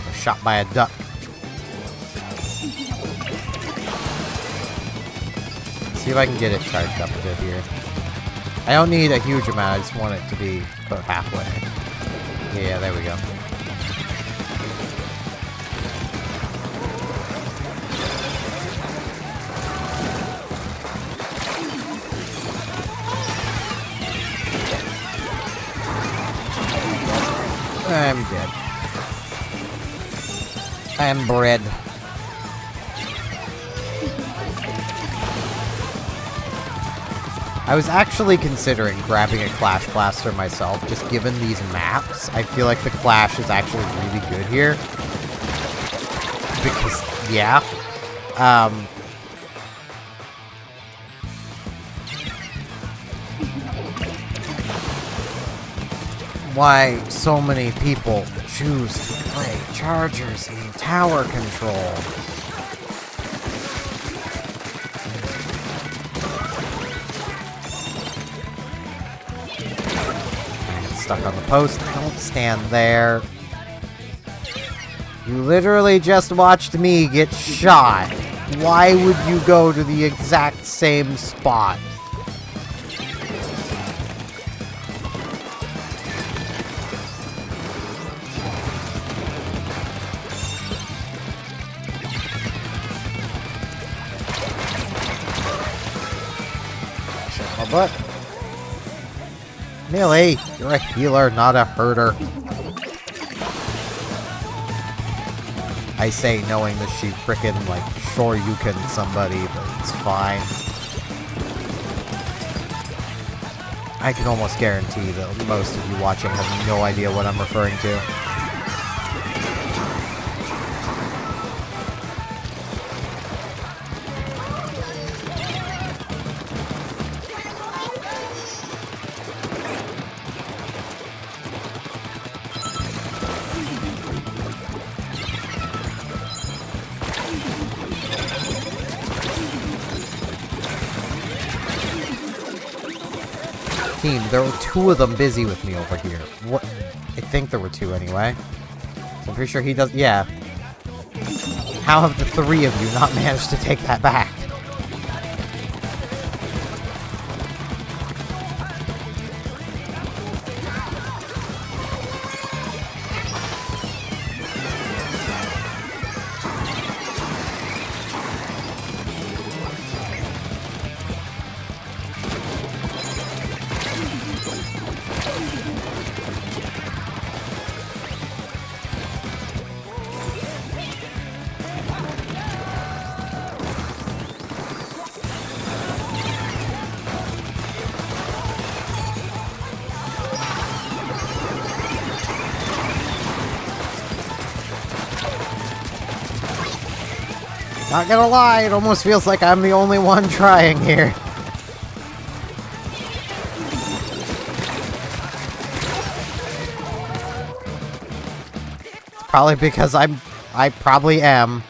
I'm shot by a duck. See if I can get it charged up a bit here. I don't need a huge amount, I just want it to be about halfway. Yeah, there we go. I'm dead. I'm bread. I was actually considering grabbing a Clash Blaster myself, just given these maps. I feel like the Clash is actually really good here. Because, yeah. Why so many people choose to play Chargers in tower control. Stuck on the post. Don't stand there. You literally just watched me get shot. Why would you go to the exact same spot? Shut my butt. Millie, you're a healer, not a herder. I say knowing that she frickin', like, sure you can somebody, but it's fine. I can almost guarantee that most of you watching have no idea what I'm referring to. Team, there were two of them busy with me over here. What? I think there were two anyway. I'm pretty sure he does. Yeah. How have the three of you not managed to take that back? Not gonna lie, it almost feels like I'm the only one trying here. Probably because I probably am.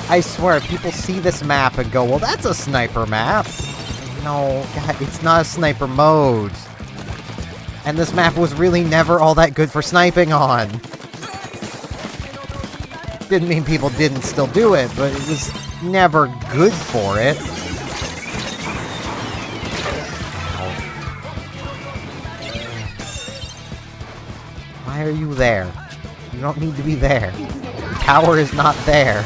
I swear, people see this map and go, well, that's a sniper map. No, God, it's not a sniper mode. And this map was really never all that good for sniping on. Didn't mean people didn't still do it, but it was never good for it. Why are you there? You don't need to be there. The tower is not there.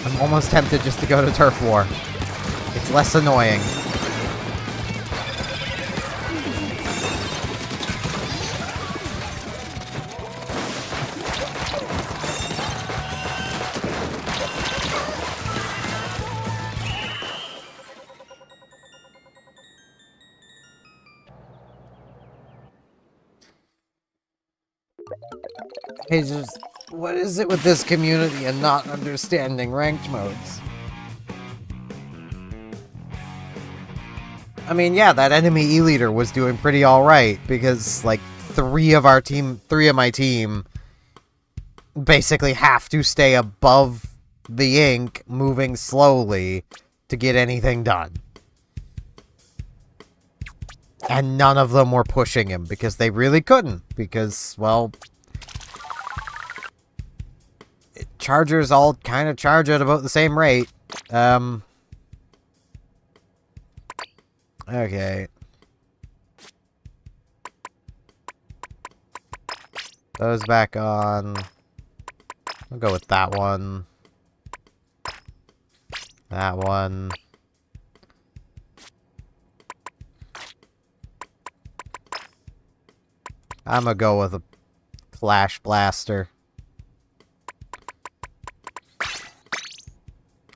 I'm almost tempted just to go to Turf War. It's less annoying. Hey, just, what is it with this community and not understanding ranked modes? I mean, yeah, that enemy E-leader was doing pretty alright, because, like, three of my team basically have to stay above the ink, moving slowly, to get anything done. And none of them were pushing him, because they really couldn't, because, well, chargers all kind of charge at about the same rate. Okay. Those back on. I'll go with that one. That one. I'm gonna go with a Flash Blaster.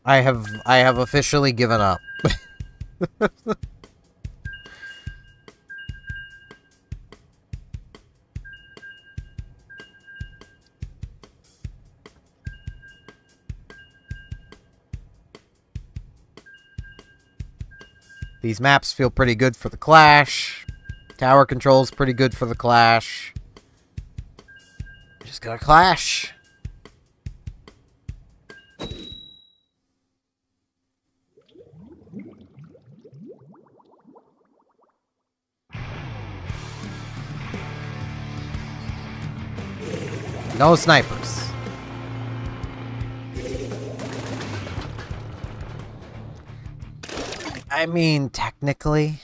I have officially given up. These maps feel pretty good for the Clash. Tower control's pretty good for the Clash. Just gonna Clash. No snipers. I mean, technically,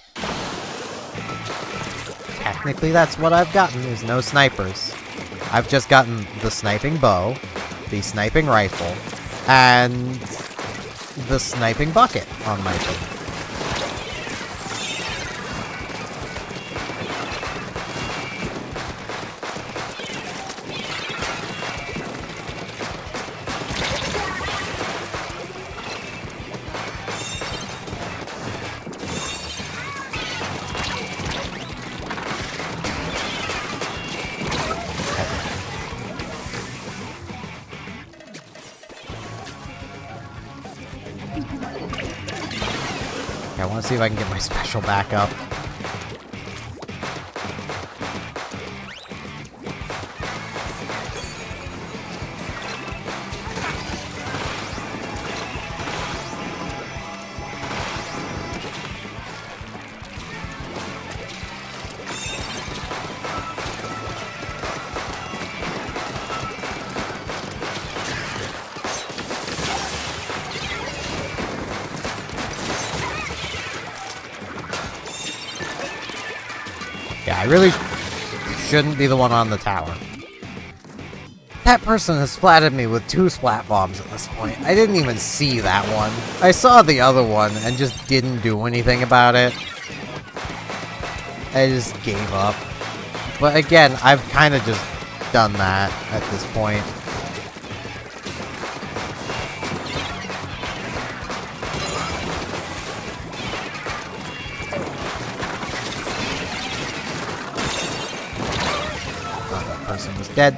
that's what I've gotten, is no snipers. I've just gotten the sniping bow, the sniping rifle, and the sniping bucket on my team. Okay, I want to see if I can get my special back up. Yeah, I really shouldn't be the one on the tower. That person has splatted me with 2 splat bombs at this point. I didn't even see that one. I saw the other one and just didn't do anything about it. I just gave up. But again, I've kind of just done that at this point. Dead.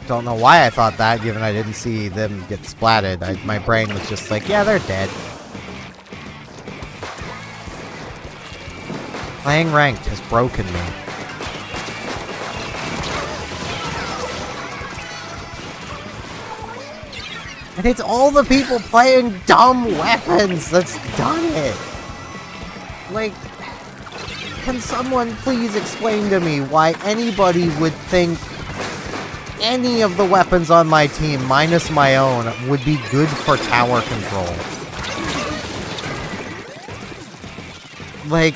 Don't know why I thought that, given I didn't see them get splatted. My brain was just like, yeah, they're dead. Playing ranked has broken me. And it's all the people playing dumb weapons that's done it. Like, can someone please explain to me why anybody would think any of the weapons on my team, minus my own, would be good for tower control? Like,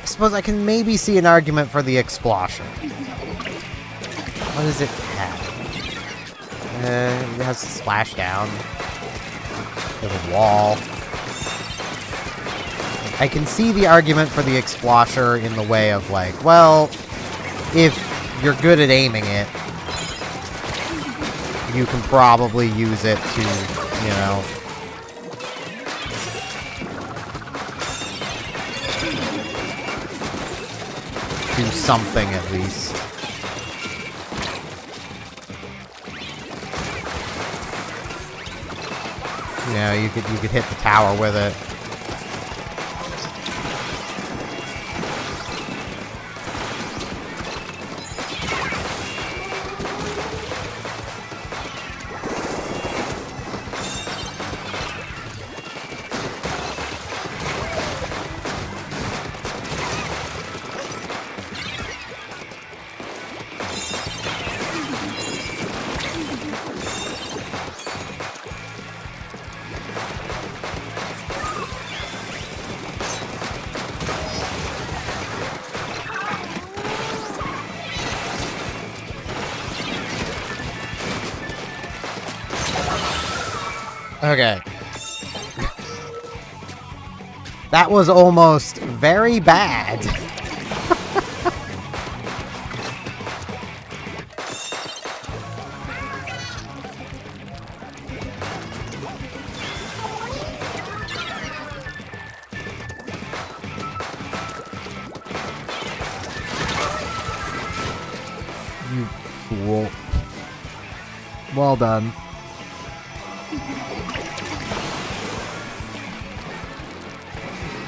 I suppose I can maybe see an argument for the explosion. What does it have? It has a splashdown. There's a wall. I can see the argument for the explosher in the way of like, well, if you're good at aiming it, you can probably use it to, you know, do something at least. You know, you could hit the tower with it. Okay. That was almost very bad. You fool. Well done.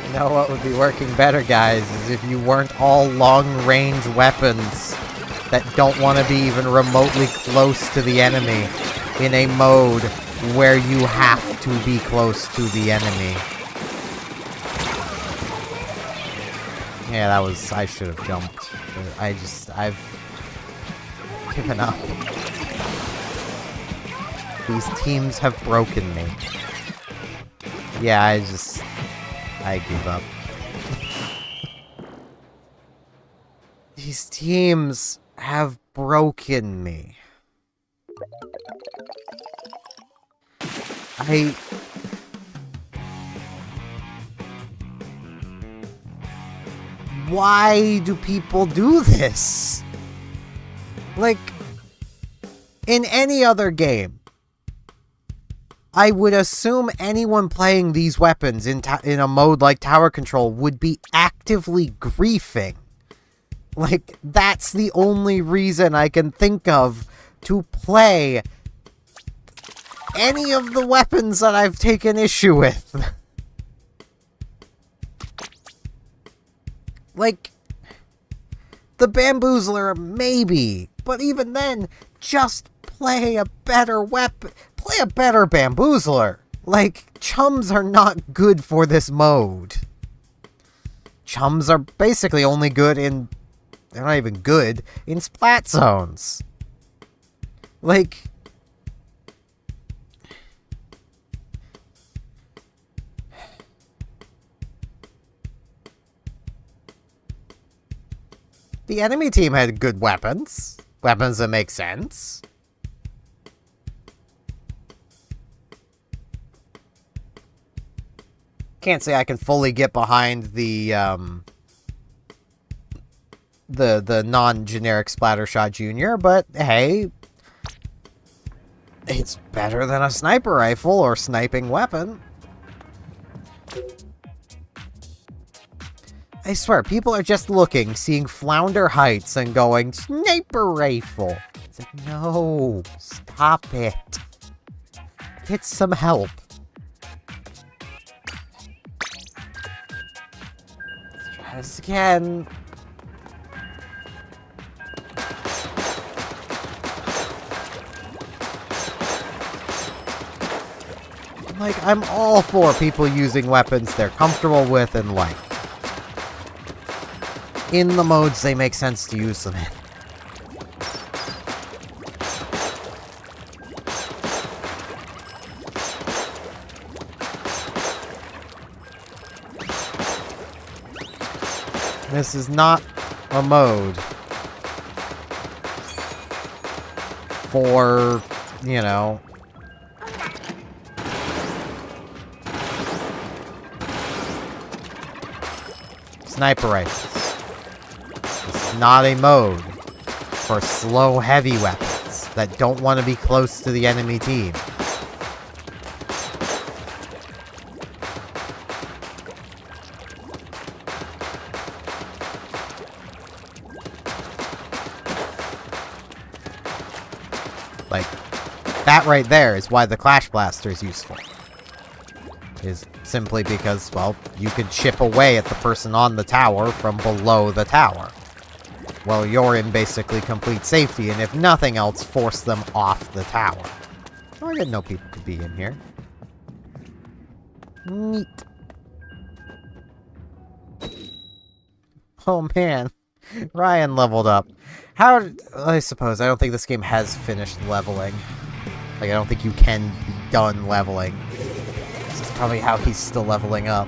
You know what would be working better, guys, is if you weren't all long-range weapons that don't want to be even remotely close to the enemy in a mode where you have to be close to the enemy. Yeah, that was... I should have jumped. I've given up. These teams have broken me. Yeah, I give up. These teams have broken me. Why do people do this? Like, in any other game, I would assume anyone playing these weapons in a mode like Tower Control would be actively griefing. Like, that's the only reason I can think of to play any of the weapons that I've taken issue with. Like, the Bamboozler, maybe. But even then, just play a better weapon. Play a better Bamboozler. Like, chums are not good for this mode. Chums are basically only good in... They're not even good in splat zones. Like... The enemy team had good weapons. Weapons that make sense. Can't say I can fully get behind the non-generic Splattershot Junior, but hey, it's better than a sniper rifle or sniping weapon. I swear, people are just looking, seeing Flounder Heights, and going, sniper rifle. It's like, no, stop it. Get some help. Let's try this again. Like, I'm all for people using weapons they're comfortable with and like. In the modes they make sense to use them in. This is not a mode for, you know, sniper rifles. This is not a mode for slow, heavy weapons that don't want to be close to the enemy team. Like, that right there is why the Clash Blaster is useful. Is simply because, well, you can chip away at the person on the tower from below the tower. Well, you're in basically complete safety, and if nothing else, force them off the tower. Oh, I didn't know people could be in here. Neat. Oh man, Ryan leveled up. I suppose, I don't think this game has finished leveling. Like, I don't think you can be done leveling. This is probably how he's still leveling up.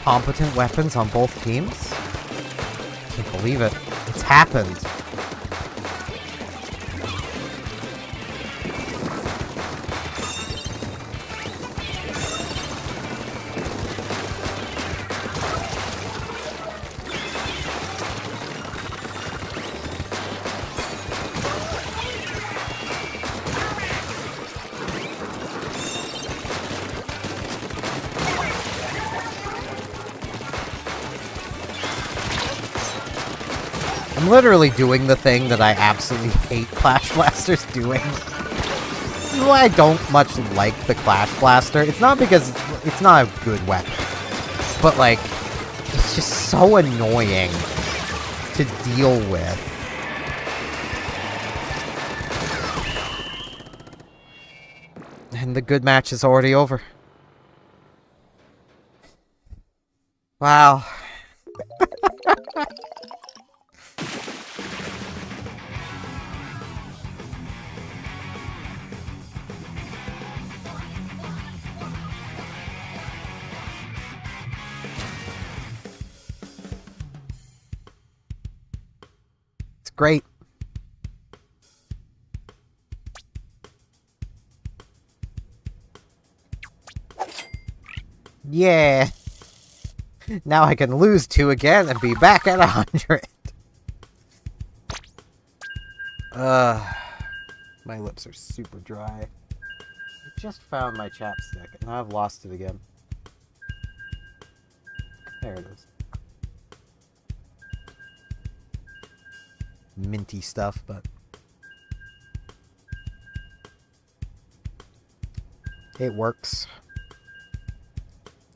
Competent weapons on both teams? Can't believe it. It's happened. I'm literally doing the thing that I absolutely hate Clash Blasters doing. This is why I don't much like the Clash Blaster. It's not because it's not a good weapon, but like, it's just so annoying to deal with. And the good match is already over. Wow. Great. Yeah. Now I can lose 2 again and be back at 100. My lips are super dry. I just found my chapstick and I've lost it again. There it is. Minty stuff, but it works.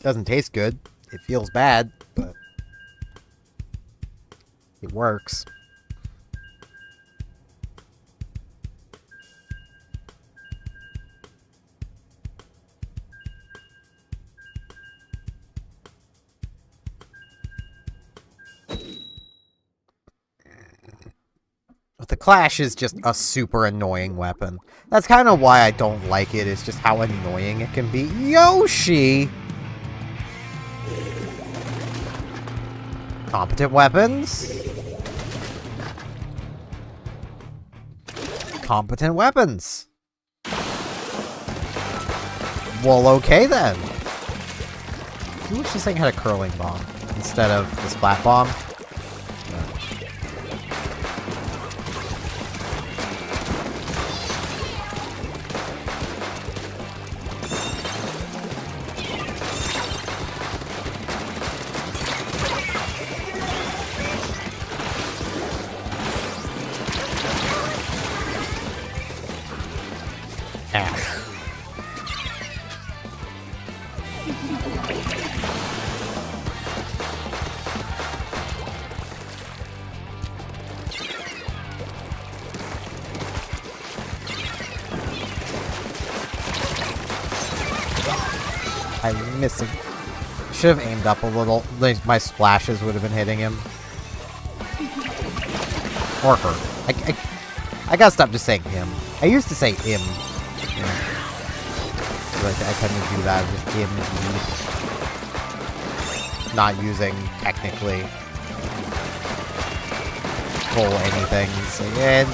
Doesn't taste good. It feels bad, but it works. The Clash is just a super annoying weapon. That's kind of why I don't like it, is just how annoying it can be. Yoshi! Competent weapons? Competent weapons. Well, okay then. I wish this thing had a curling bomb instead of the splat bomb. I'm missing. Should have aimed up a little. My splashes would have been hitting him. Or her. I gotta stop just saying him. I used to say him. You know. I tend to do that. Just him. Not using, technically, full anything. So, yeah.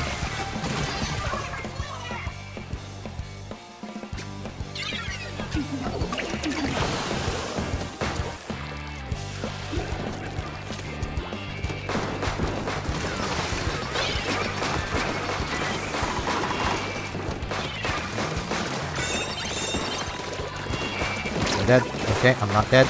Dead. Okay, I'm not dead.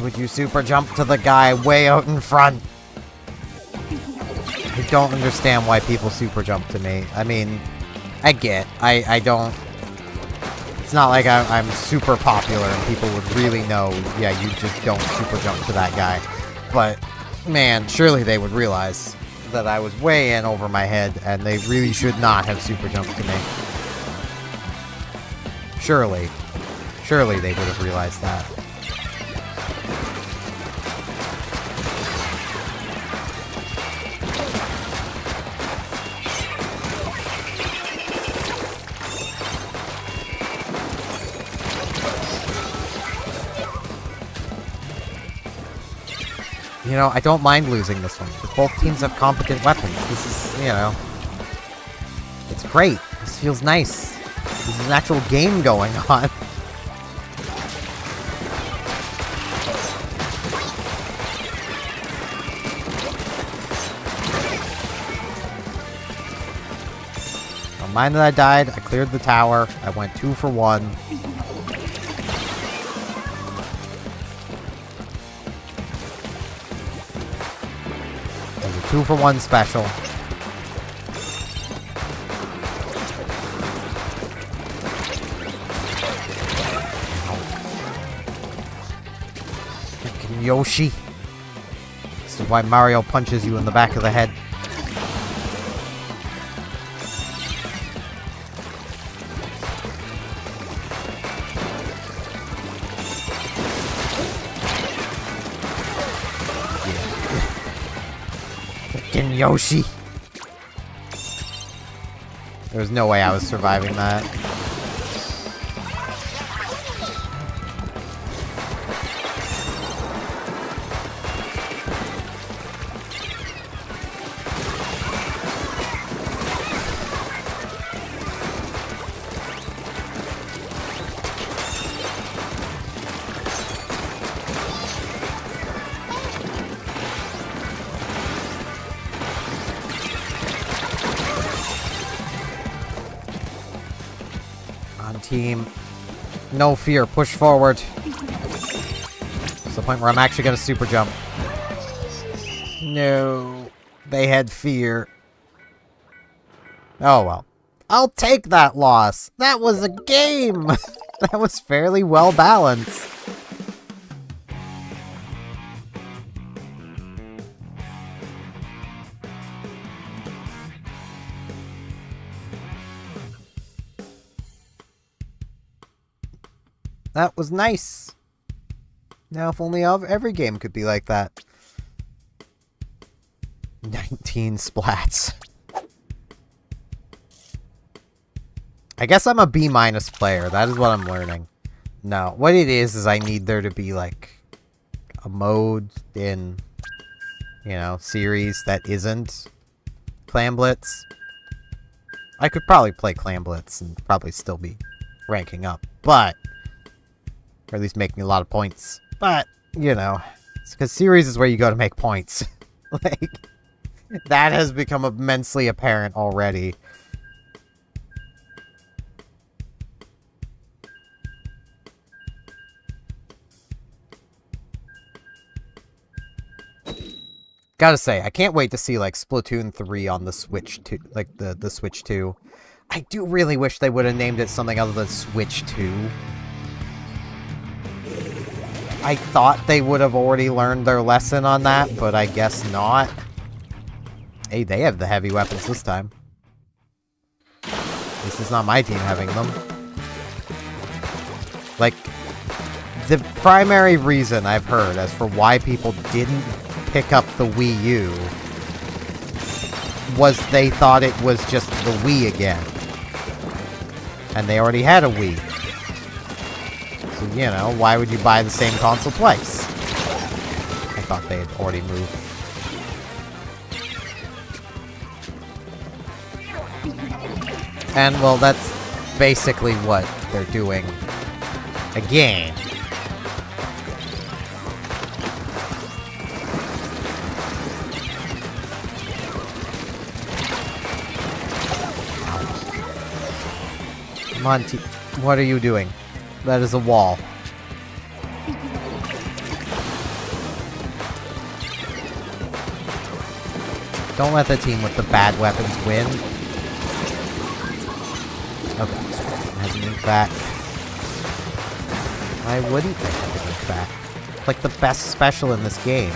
Would you super jump to the guy way out in front? I don't understand why people super jump to me. I mean, I don't... It's not like I'm super popular and people would really know, yeah, you just don't super jump to that guy. But, man, surely they would realize that I was way in over my head and they really should not have super jumped to me. Surely. Surely they would have realized that. You know, I don't mind losing this one, because both teams have competent weapons. This is, you know... It's great. This feels nice. There's an actual game going on. Don't mind that I died. I cleared the tower. I went 2 for 1. There's a 2 for 1 special. Freaking Yoshi. This is why Mario punches you in the back of the head. Freaking Yoshi. There was no way I was surviving that. Team, no fear, push forward. It's the point where I'm actually gonna super jump. No, they had fear. Oh well. I'll take that loss. That was a game. That was fairly well balanced. That was nice. Now, if only every game could be like that. 19 splats. I guess I'm a B- player. That is what I'm learning. No, what it is I need there to be, like, a mode in, you know, series that isn't Clam Blitz. I could probably play Clam Blitz and probably still be ranking up, but... Or at least making a lot of points. But, you know, it's because series is where you go to make points. Like, that has become immensely apparent already. Gotta say, I can't wait to see, like, Splatoon 3 on the Switch 2, like, the Switch 2. I do really wish they would have named it something other than Switch 2. I thought they would have already learned their lesson on that, but I guess not. Hey, they have the heavy weapons this time. This is not my team having them. Like, the primary reason I've heard as for why people didn't pick up the Wii U was they thought it was just the Wii again. And they already had a Wii. So, you know, why would you buy the same console twice? I thought they had already moved. And, well, that's basically what they're doing again. Come on, what are you doing? That is a wall. Don't let the team with the bad weapons win. Okay, has an ink back. Why wouldn't they have an ink back? It's like the best special in this game.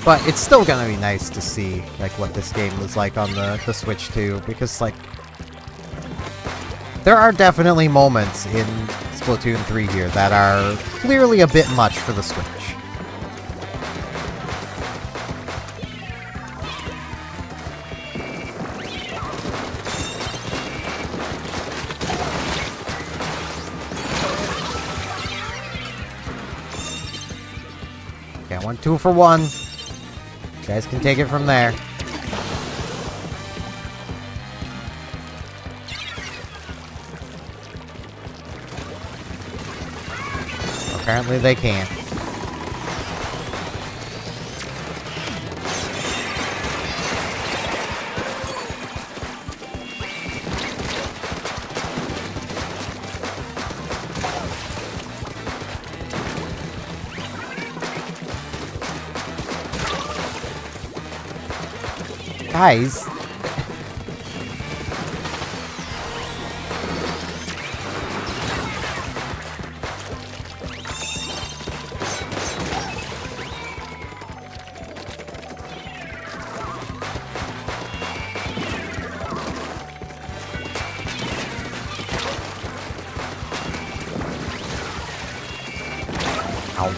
But it's still gonna be nice to see, like, what this game was like on the Switch 2, because, like, there are definitely moments in Splatoon 3 here that are clearly a bit much for the Switch. Okay, I want 2 for 1. You guys can take it from there. Apparently they can't. Guys. Ow.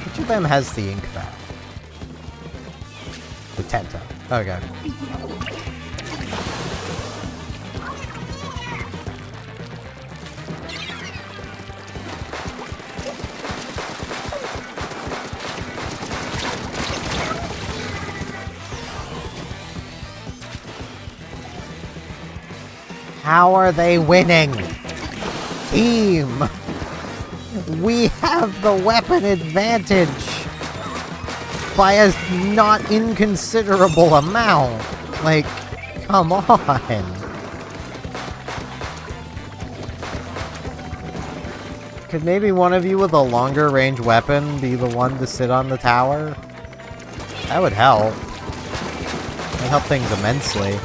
Which of them has the ink back? The Tenta. Okay. How are they winning? Team! We have the weapon advantage by a not inconsiderable amount. Like, come on. Could maybe one of you with a longer range weapon be the one to sit on the tower? That would help. It would help things immensely.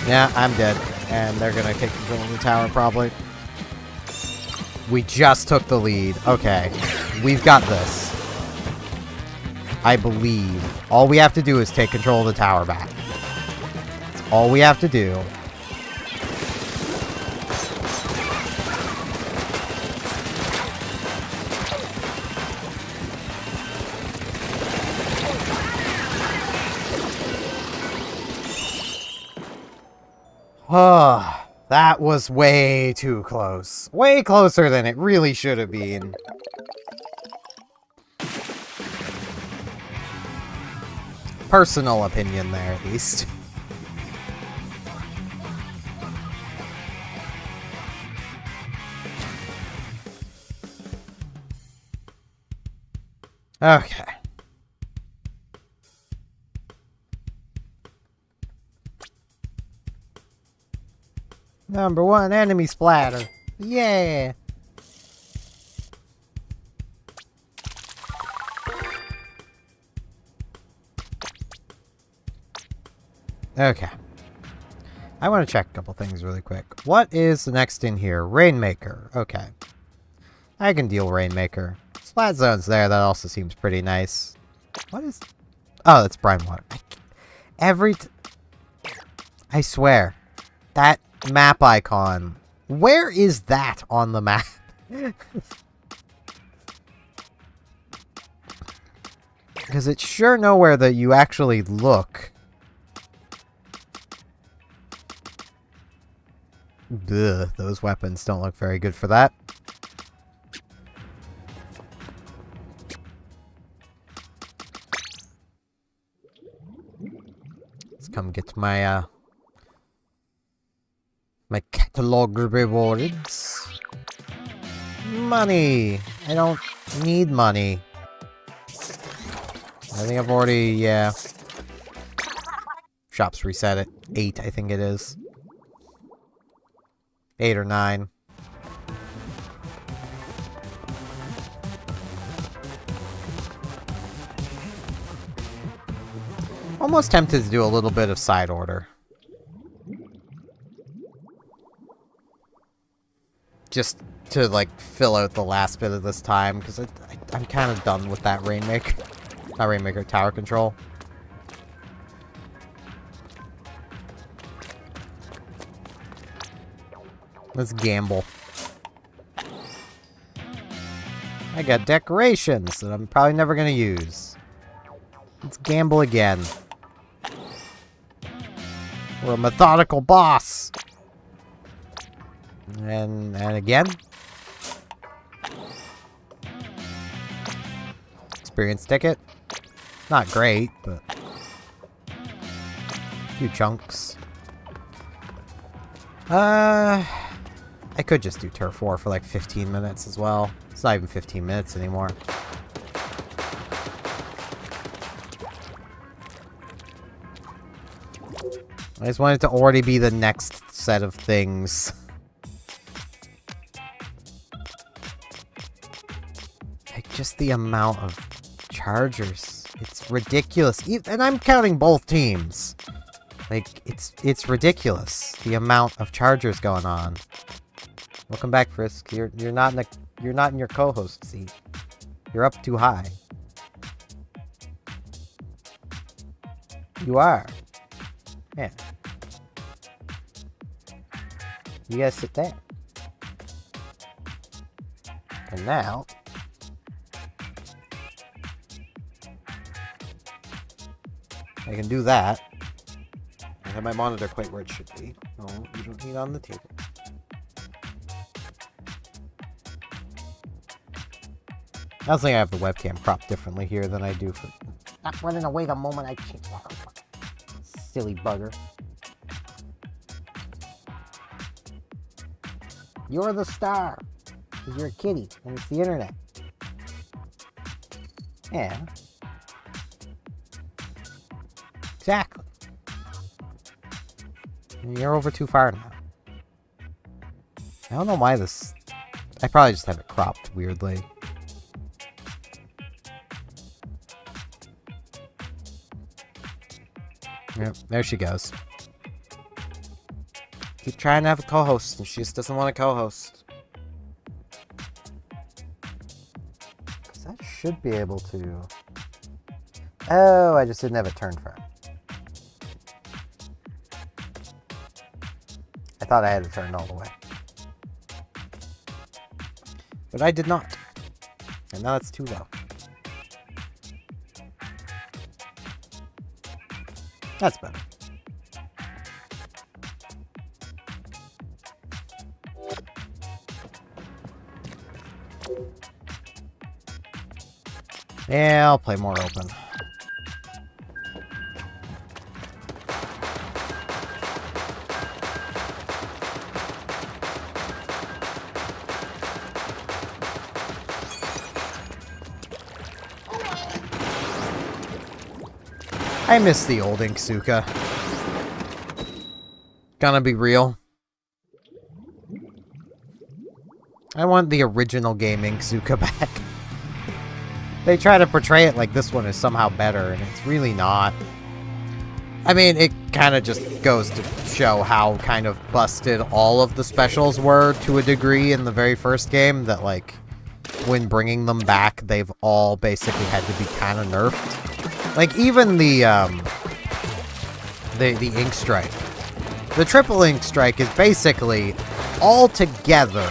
Yeah, I'm dead. And they're gonna take control of the tower, probably. We just took the lead. Okay. We've got this. I believe. All we have to do is take control of the tower back. That's all we have to do. Oh, that was way too close. Way closer than it really should have been. Personal opinion there, at least. Okay. Number 1 enemy splatter. Yeah. Okay. I want to check a couple things really quick. What is the next in here? Rainmaker. Okay. I can deal Rainmaker. Splat zone's there. That also seems pretty nice. What is... Oh, that's brine water. I swear. That map icon. Where is that on the map? Because it's sure nowhere that you actually look. Ugh, those weapons don't look very good for that. Let's come get my my catalog rewards. Money! I don't need money. I think I've already, yeah. Shop's reset at 8, I think it is. 8 or 9. Almost tempted to do a little bit of side order. Just to, like, fill out the last bit of this time, because I'm kind of done with that Rainmaker. Not Rainmaker, tower control. Let's gamble. I got decorations that I'm probably never going to use. Let's gamble again. We're a methodical boss. And again. Experience ticket. Not great, but a few chunks. I could just do Turf War for like 15 minutes as well. It's not even 15 minutes anymore. I just want it to already be the next set of things. Like, just the amount of chargers. It's ridiculous. And I'm counting both teams. Like, it's ridiculous. The amount of chargers going on. Welcome back, Frisk. You're not in your co-host seat. You're up too high. You are. Yeah. You guys sit there. And now I can do that. I have my monitor quite where it should be. No, you don't need it on the table. I was thinking I have the webcam cropped differently here than I do for... Stop running away the moment I change. silly bugger. You're the star. Because you're a kitty, and it's the internet. Yeah. Exactly. You're over too far now. I don't know why this... I probably just have it cropped weirdly. Yep, there she goes. Keep trying to have a co-host, and she just doesn't want a co-host. Because I should be able to... Oh, I just didn't have it turned for it. I thought I had it turned all the way. But I did not. And now it's too low. That's better. Yeah, I'll play more open. I miss the old Inksuka. Gonna be real. I want the original game Inksuka back. They try to portray it like this one is somehow better, and it's really not. I mean, it kind of just goes to show how kind of busted all of the specials were to a degree in the very first game, that, like, when bringing them back, they've all basically had to be kind of nerfed. Like, even the Ink Strike. The triple Ink Strike is basically, all together,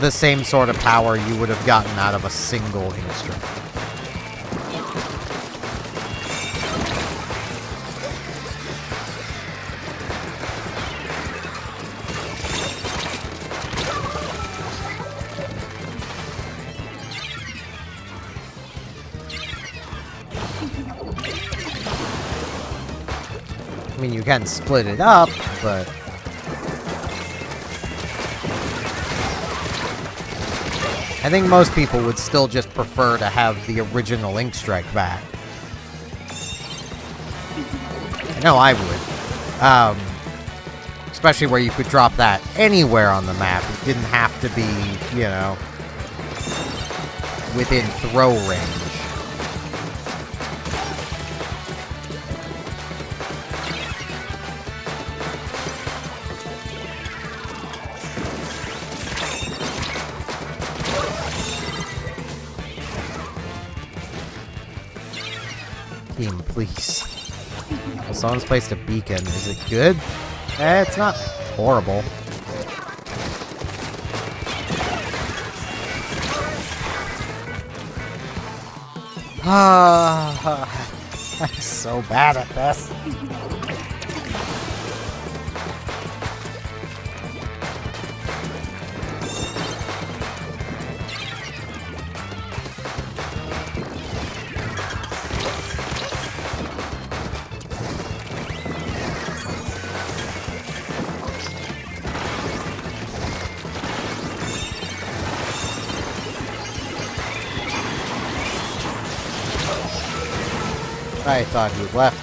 the same sort of power you would have gotten out of a single Ink Strike. I mean, you can split it up, but... I think most people would still just prefer to have the original Ink Strike back. I know I would. Especially where you could drop that anywhere on the map. It didn't have to be, you know, within throw range. Please. Well, someone's placed a beacon. Is it good? It's not horrible. I'm so bad at this. I thought he left.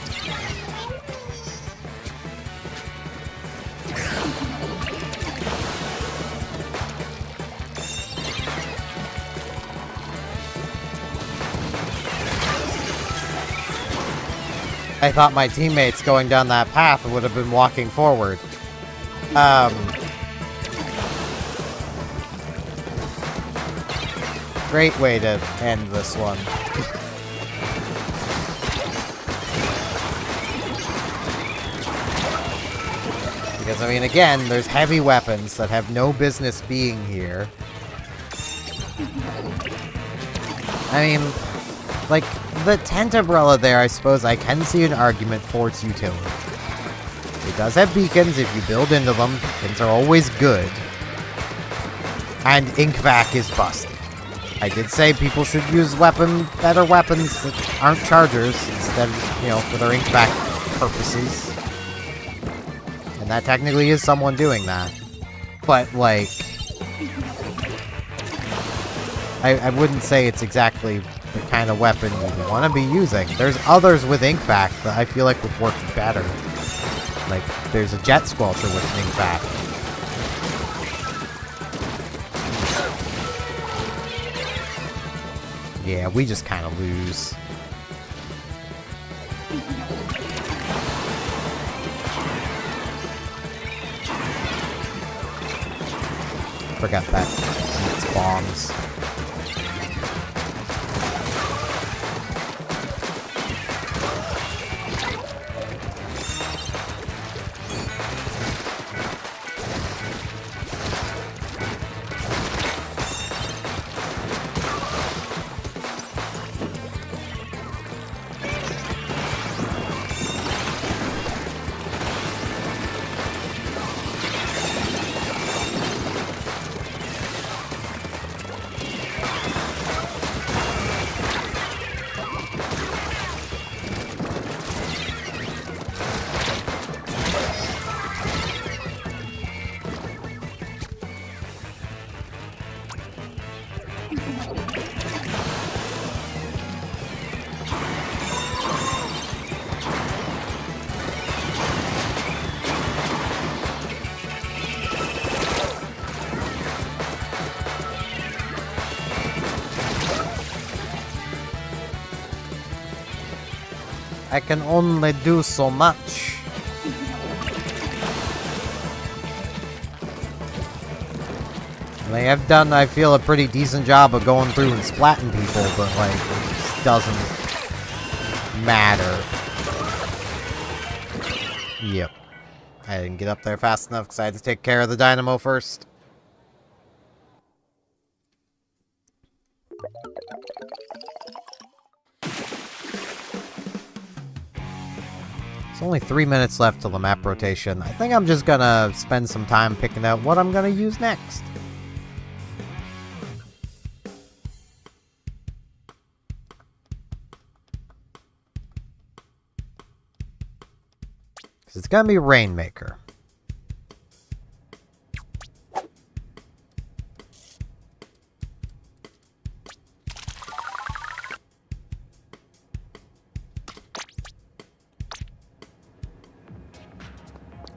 I thought my teammates going down that path would have been walking forward. Great way to end this one. Because, I mean, again, there's heavy weapons that have no business being here. I mean, like, the tent umbrella there, I suppose I can see an argument for its utility. It does have beacons if you build into them. Beacons are always good. And Inkvac is busted. I did say people should use better weapons that aren't chargers instead of, you know, for their Inkvac purposes. And that technically is someone doing that. But, like... I wouldn't say it's exactly the kind of weapon you want to be using. There's others with Inkvac that I feel like would work better. Like, there's a Jet Squelcher with Inkvac. Yeah, we just kind of lose. Forgot that. It's bombs. I can only do so much. They have done, I feel, a pretty decent job of going through and splatting people, but, like, it just doesn't matter. Yep. I didn't get up there fast enough because I had to take care of the dynamo first. There's only 3 minutes left till the map rotation. I think I'm just gonna spend some time picking out what I'm gonna use next. It's gonna be Rainmaker.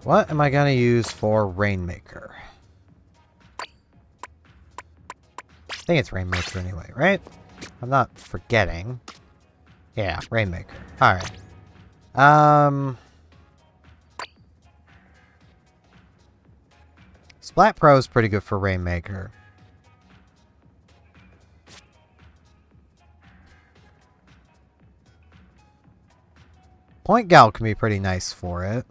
What am I gonna use for Rainmaker? I think it's Rainmaker anyway, right? I'm not forgetting. Yeah, Rainmaker. Alright. Splat Pro is pretty good for Rainmaker. Point Gal can be pretty nice for it.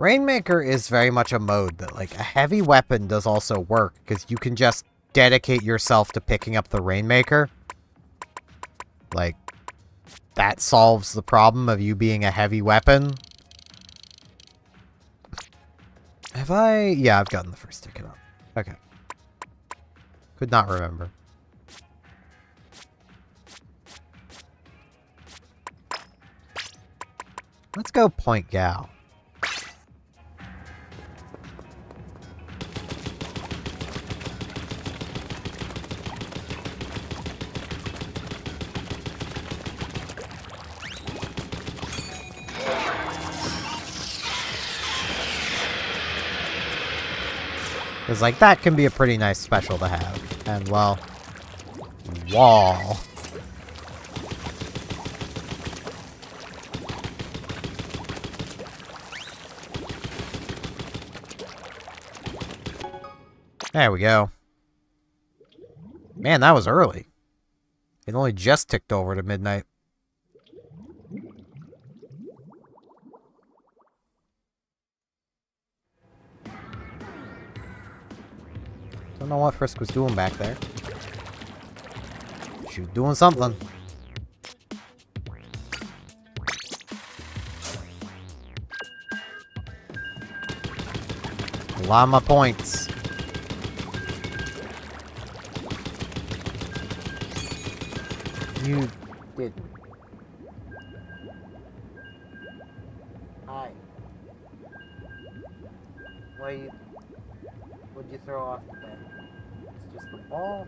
Rainmaker is very much a mode that, like, a heavy weapon does also work, because you can just dedicate yourself to picking up the Rainmaker. Like, that solves the problem of you being a heavy weapon. Have I? Yeah, I've gotten the first ticket up. Okay. Could not remember. Let's go Point Gal. Because, like, that can be a pretty nice special to have. And, well... Wall. There we go. Man, that was early. It only just ticked over to midnight. Don't know what Frisk was doing back there. She was doing something. A lot of my points. You didn't. Hi. What'd you throw off the bed? It's just the ball?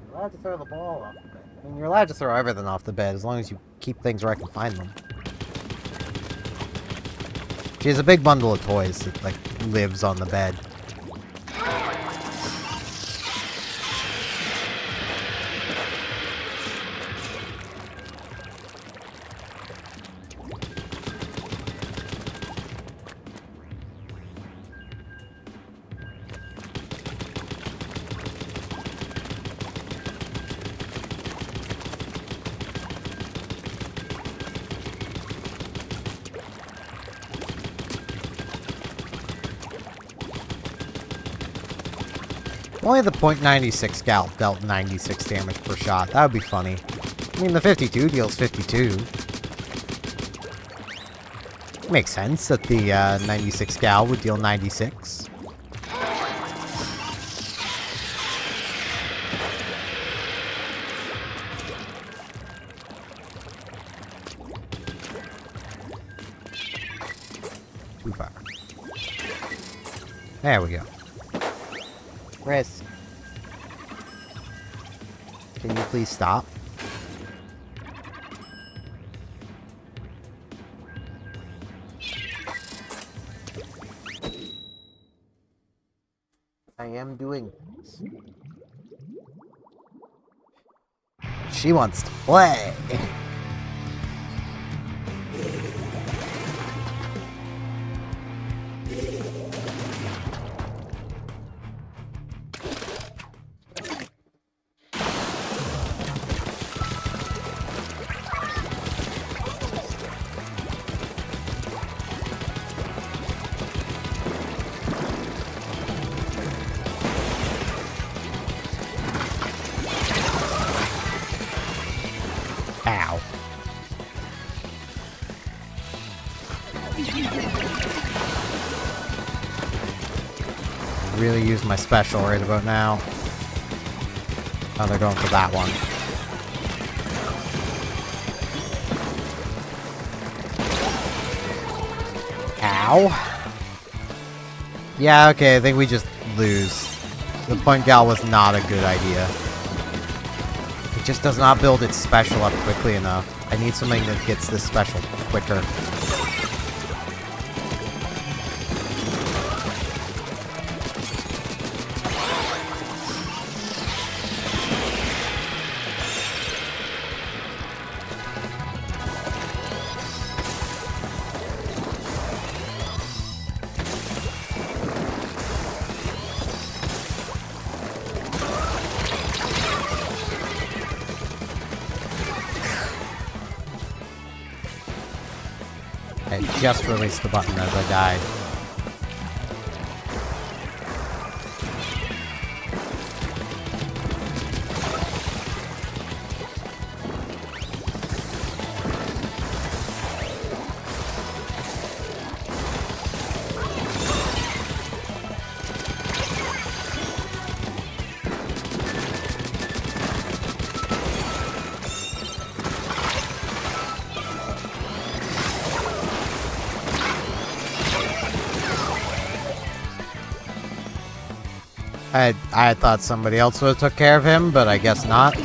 You're allowed to throw the ball off the bed. I mean, you're allowed to throw everything off the bed as long as you keep things where I can find them. She has a big bundle of toys that, like, lives on the bed. Only the .96 scalp dealt 96 damage per shot. That would be funny. I mean, the 52 deals 52. Makes sense that the 96 gal would deal 96. Too far. There we go. Risk. Can you please stop? I am doing this. She wants to play. Ow. Really use my special right about now. Oh, they're going for that one. Ow. Yeah, okay, I think we just lose. The point gal was not a good idea. It just does not build its special up quickly enough. I need something that gets this special quicker. I just released the button as I died. I thought somebody else would have took care of him, but I guess not.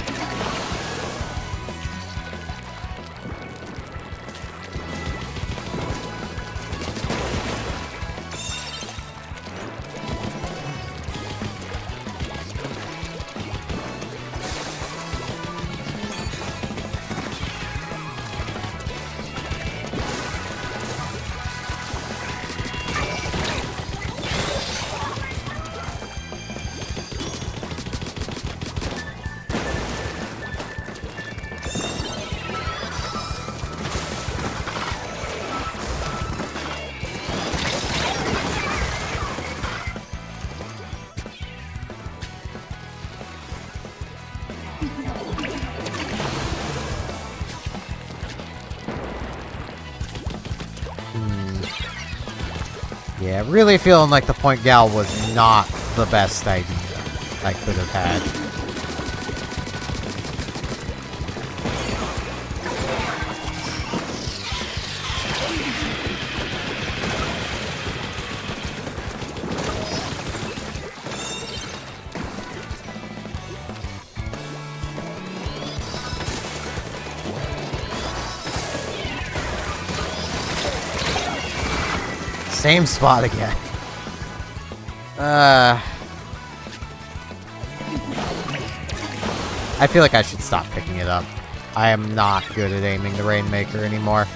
Yeah, really feeling like the point gal was not the best idea I could have had. Same spot again. I feel like I should stop picking it up. I am not good at aiming the Rainmaker anymore.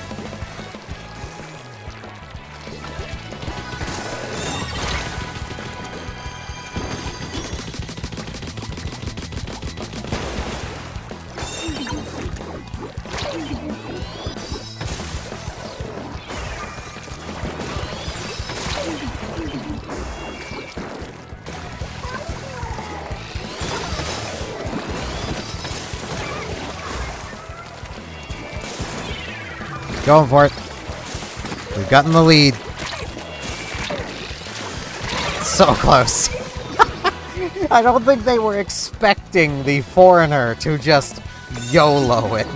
Going for it. We've gotten the lead. So close. I don't think they were expecting the foreigner to just YOLO it.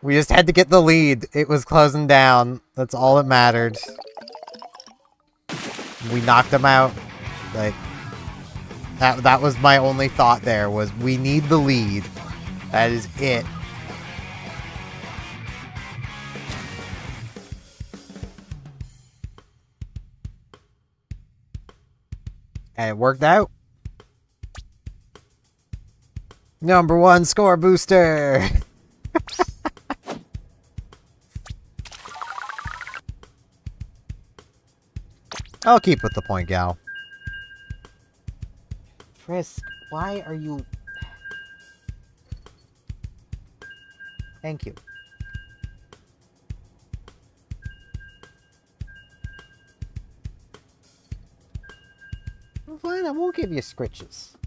We just had to get the lead. It was closing down. That's all that mattered. We knocked them out. Like, that was my only thought there, was we need the lead. That is it. And it worked out. #1 score booster. I'll keep with the point gal. Frisk, why are you... Thank you. Well, fine, I won't give you scritches.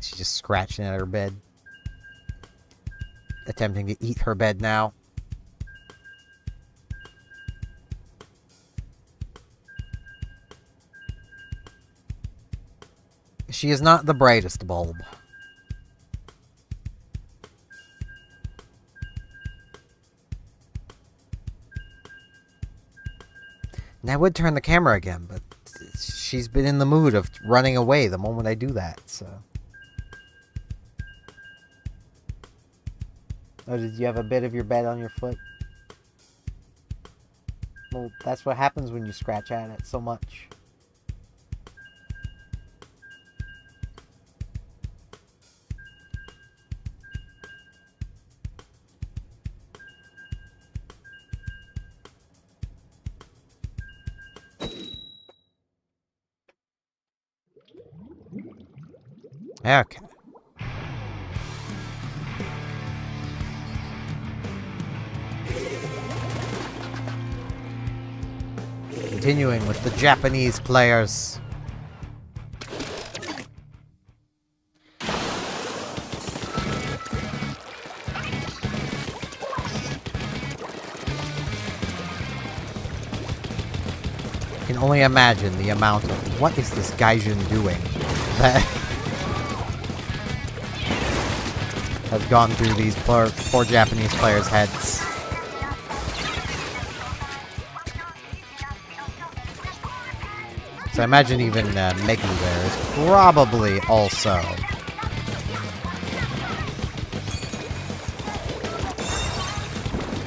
She's just scratching at her bed. Attempting to eat her bed now. She is not the brightest bulb. And I would turn the camera again, but she's been in the mood of running away the moment I do that, so... Oh, did you have a bit of your bed on your foot? Well, that's what happens when you scratch at it so much. Okay. Continuing with the Japanese players. I can only imagine the amount of what is this Gaijin doing that has gone through these poor Japanese players' heads. So I imagine even Meggy there is probably also.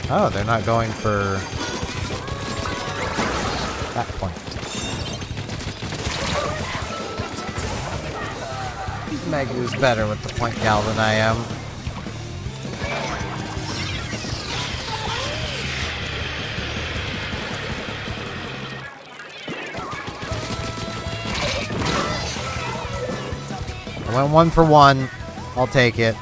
Oh, they're not going for that point. Meggy's better with the point gal than I am. I went 1 for 1. I'll take it.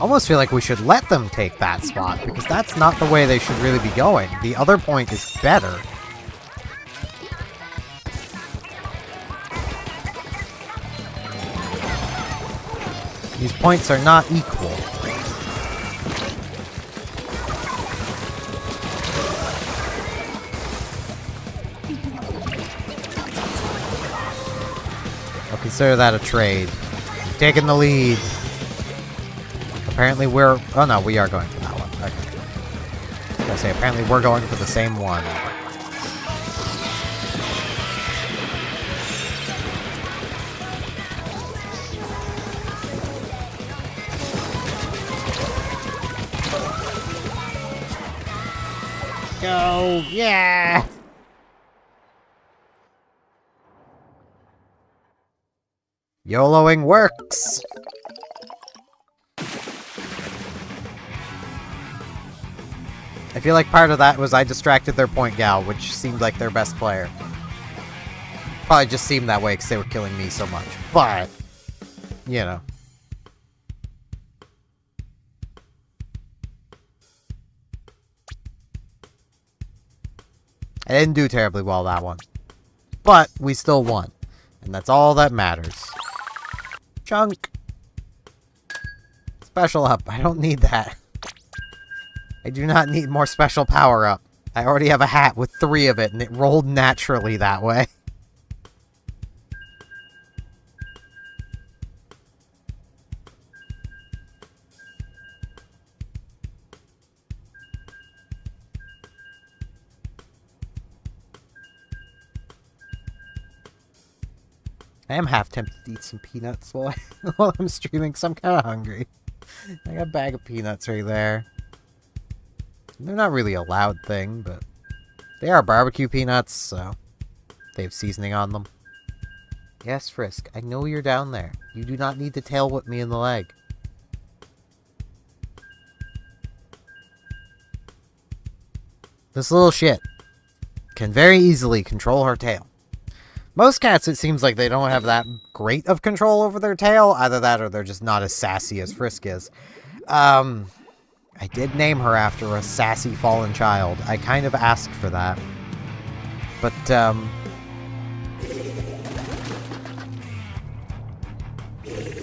almost feel like we should let them take that spot, because that's not the way they should really be going. The other point is better. These points are not equal. I'll consider that a trade. I'm taking the lead. Apparently we're... Oh no, we are going for that one. Okay. I was gonna say, apparently we're going for the same one. Go! Yeah! YOLOing works! I feel like part of that was I distracted their point gal, which seemed like their best player. Probably just seemed that way because they were killing me so much. But, you know. I didn't do terribly well that one. But we still won. And that's all that matters. Chunk! Special up. I don't need that. I do not need more special power up. I already have a hat with 3 of it, and it rolled naturally that way. I am half tempted to eat some peanuts while I'm streaming, because I'm kind of hungry. I got a bag of peanuts right there. They're not really a loud thing, but they are barbecue peanuts, so they have seasoning on them. Yes, Frisk, I know you're down there. You do not need to tail whip me in the leg. This little shit can very easily control her tail. Most cats, it seems like they don't have that great of control over their tail. Either that or they're just not as sassy as Frisk is. I did name her after a sassy fallen child. I kind of asked for that. But,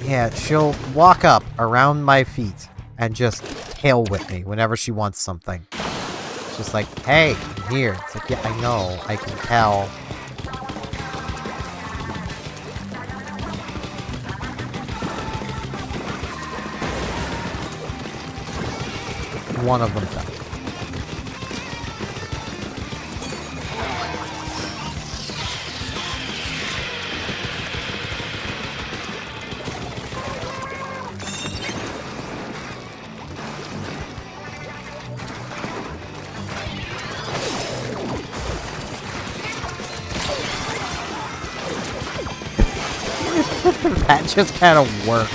yeah, she'll walk up around my feet and just tail whip me whenever she wants something. It's just like, hey, I'm here. It's like, yeah, I know. I can tell. One of them fell. That just kind of worked.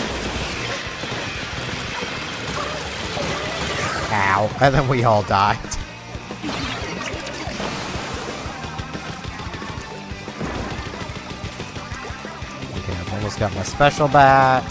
Ow. And then we all died. Okay, I've almost got my special back.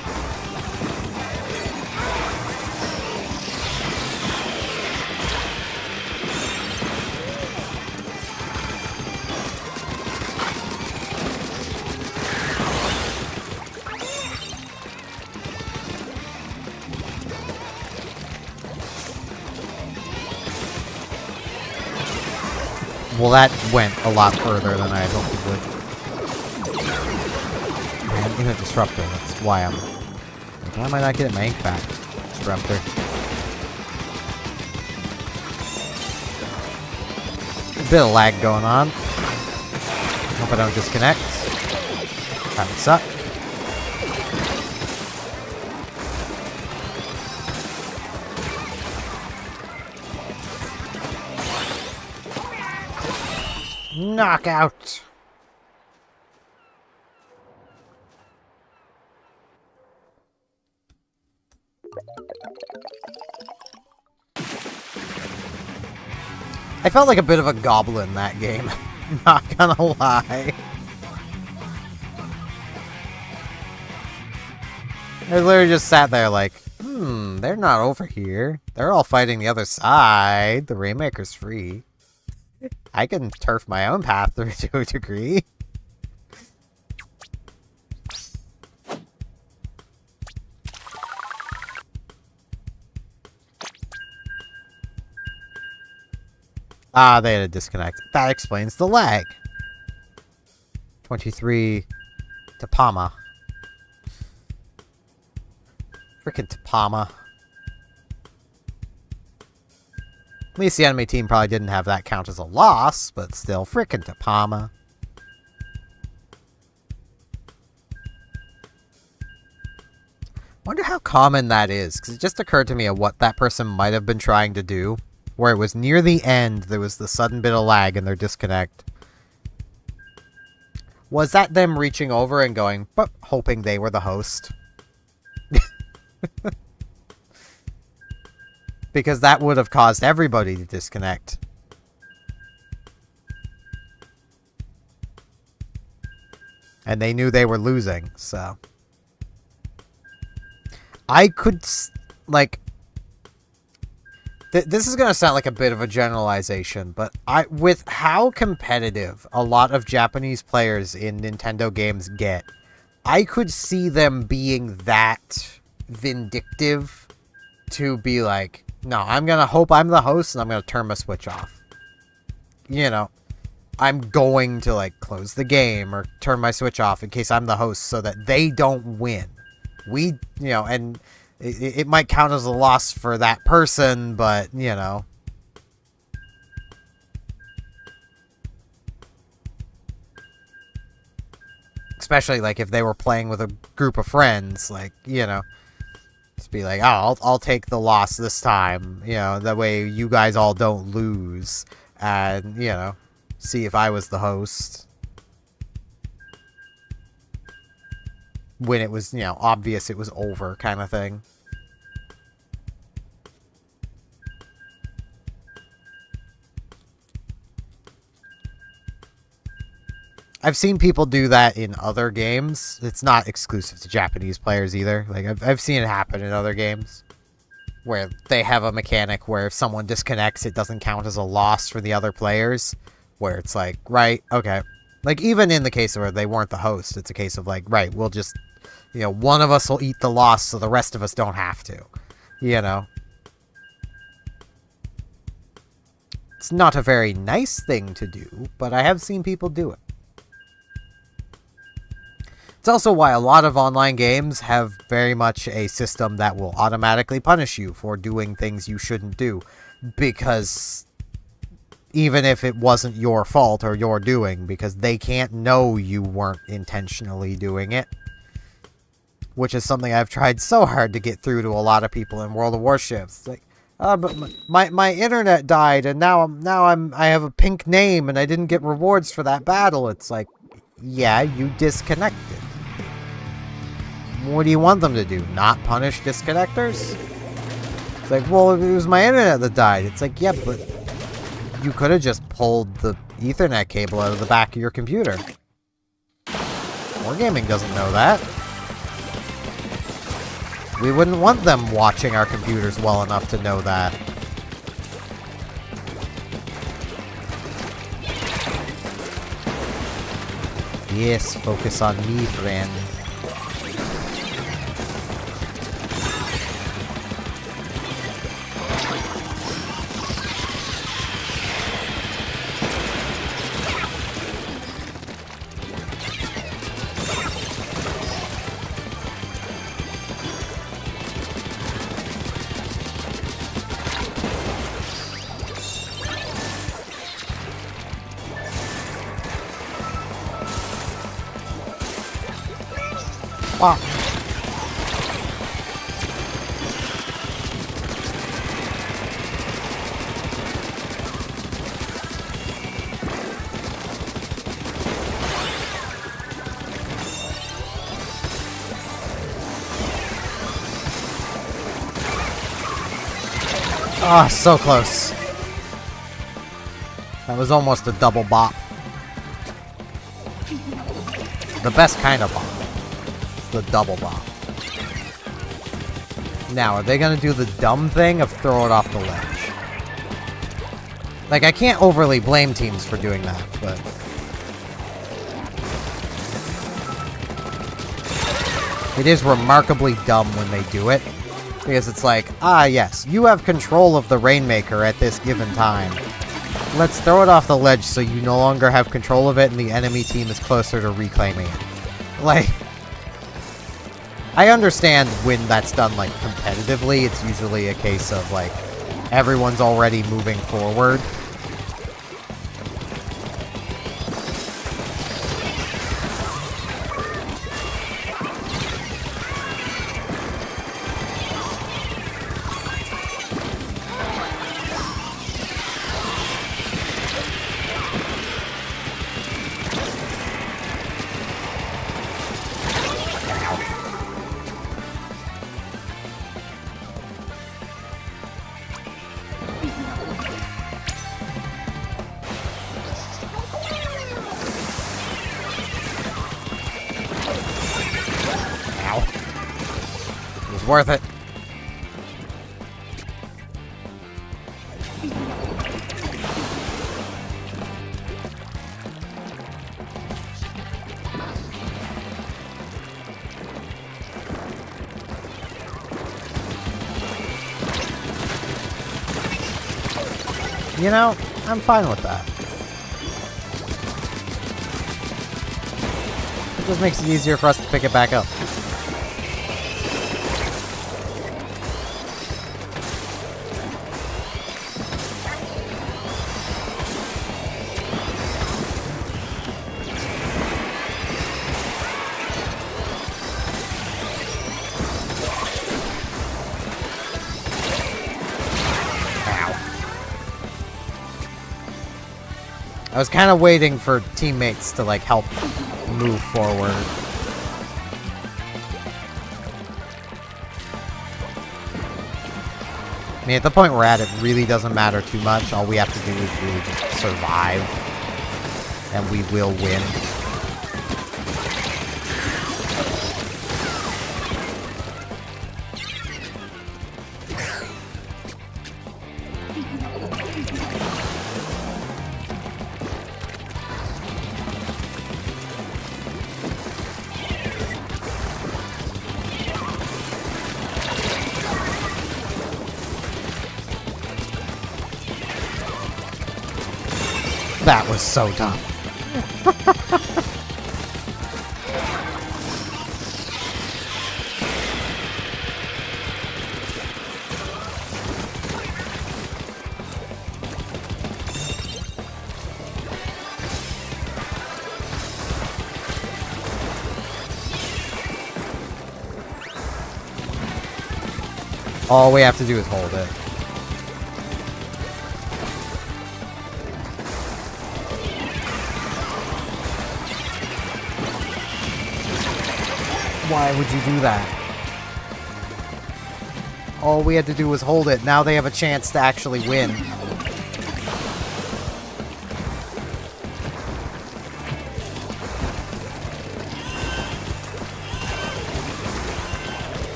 Well, that went a lot further than I had hoped it would. I'm in a disruptor, that's why I'm... Why am I not getting my ink back? Disruptor. A bit of lag going on. Hope I don't disconnect. That would suck. Knockout! I felt like a bit of a goblin that game. Not gonna lie. I literally just sat there like, they're not over here. They're all fighting the other side. The Rainmaker's free. I can turf my own path to a degree. Ah, they had a disconnect. That explains the lag. 23 Tapama. Frickin' Tapama. At least the enemy team probably didn't have that count as a loss, but still, frickin' Tapama. Wonder how common that is, because it just occurred to me of what that person might have been trying to do, where it was near the end, there was the sudden bit of lag in their disconnect. Was that them reaching over and going, but hoping they were the host? Because that would have caused everybody to disconnect. And they knew they were losing, so. I could, like... This is going to sound like a bit of a generalization, but with how competitive a lot of Japanese players in Nintendo games get, I could see them being that vindictive to be like, no, I'm going to hope I'm the host and I'm going to turn my Switch off. You know, I'm going to, like, close the game or turn my Switch off in case I'm the host so that they don't win. You know, and it might count as a loss for that person, but, you know. Especially, like, if they were playing with a group of friends, like, you know. Just be like, oh, I'll take the loss this time. You know, that way you guys all don't lose. And, you know, see if I was the host. When it was, you know, obvious it was over kind of thing. I've seen people do that in other games. It's not exclusive to Japanese players either. Like, I've seen it happen in other games. Where they have a mechanic where if someone disconnects, it doesn't count as a loss for the other players. Where it's like, right, okay. Like, even in the case where they weren't the host, it's a case of like, right, we'll just, you know, one of us will eat the loss so the rest of us don't have to. You know? It's not a very nice thing to do, but I have seen people do it. It's also why a lot of online games have very much a system that will automatically punish you for doing things you shouldn't do. Because even if it wasn't your fault or your doing, because they can't know you weren't intentionally doing it. Which is something I've tried so hard to get through to a lot of people in World of Warships. Like, but my internet died and now I have a pink name and I didn't get rewards for that battle. It's like, yeah, you disconnected. What do you want them to do? Not punish disconnectors? It's like, well, it was my internet that died. It's like, yeah, but you could have just pulled the Ethernet cable out of the back of your computer. Wargaming doesn't know that. We wouldn't want them watching our computers well enough to know that. Yes, focus on me, friend. Wow. Ah, so close. That was almost a double bop. The best kind of bop. The double bop. Now, are they gonna do the dumb thing of throw it off the ledge? Like, I can't overly blame teams for doing that, but... it is remarkably dumb when they do it. Because it's like, ah, yes, you have control of the Rainmaker at this given time. Let's throw it off the ledge so you no longer have control of it and the enemy team is closer to reclaiming it. Like... I understand when that's done, like, competitively. It's usually a case of, like, everyone's already moving forward. Worth it. You know, I'm fine with that. It just makes it easier for us to pick it back up. I was kind of waiting for teammates to, like, help move forward. I mean, at the point we're at, it really doesn't matter too much. All we have to do is really just survive. And we will win. That was so dumb. All we have to do is hold it. Why would you do that? All we had to do was hold it. Now they have a chance to actually win.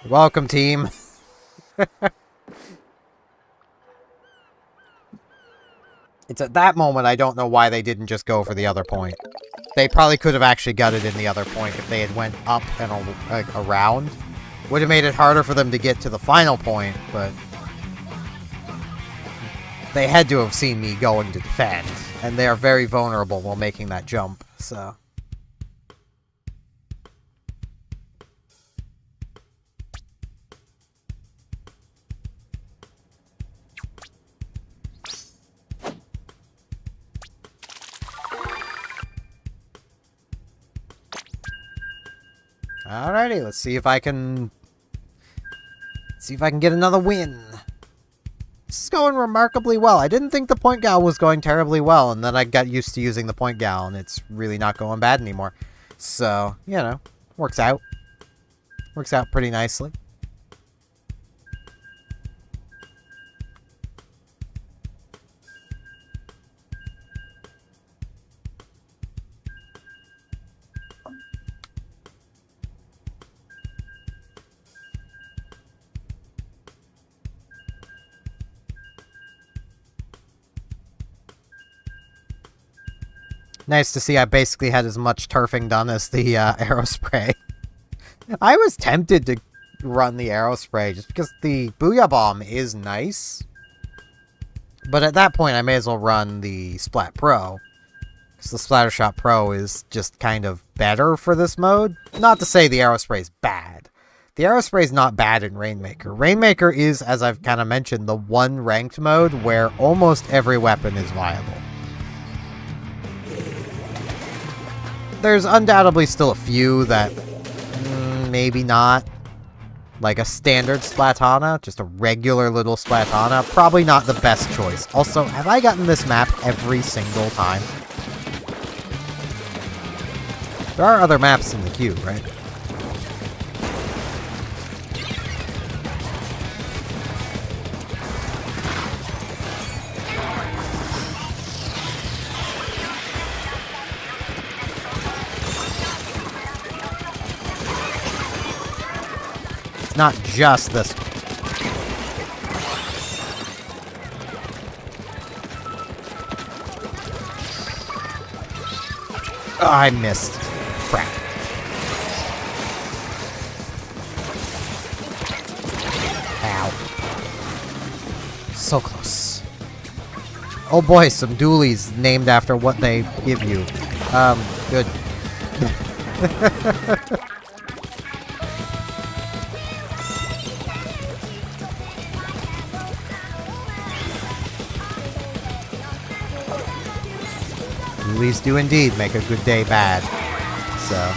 Welcome, team. It's at that moment I don't know why they didn't just go for the other point. They probably could have actually gutted in the other point if they had went up and around. Would have made it harder for them to get to the final point, but... they had to have seen me going to defend. And they are very vulnerable while making that jump, so... Alrighty, let's see if I can... get another win. This is going remarkably well. I didn't think the point gal was going terribly well, and then I got used to using the point gal, and it's really not going bad anymore. So, you know, works out. Works out pretty nicely. Nice to see I basically had as much turfing done as the arrow spray. I was tempted to run the arrow spray just because the Booyah Bomb is nice. But at that point, I may as well run the Splat Pro. Because the Splattershot Pro is just kind of better for this mode. Not to say the arrow spray is bad. The arrow spray is not bad in Rainmaker. Rainmaker is, as I've kind of mentioned, the one ranked mode where almost every weapon is viable. There's undoubtedly still a few that maybe not. Like a standard Splatana, just a regular little Splatana, probably not the best choice. Also, have I gotten this map every single time? There are other maps in the queue, right? It's not just this one. Oh, I missed. Crap. Ow. So close. Oh boy, some dualies named after what they give you. Good. Dualies do indeed make a good day bad. So.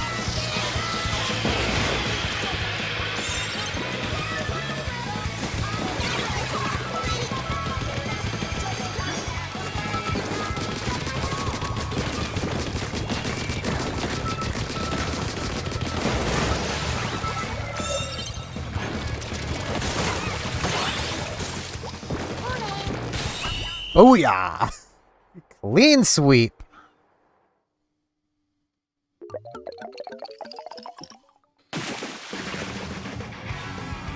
Booyah! Clean sweep.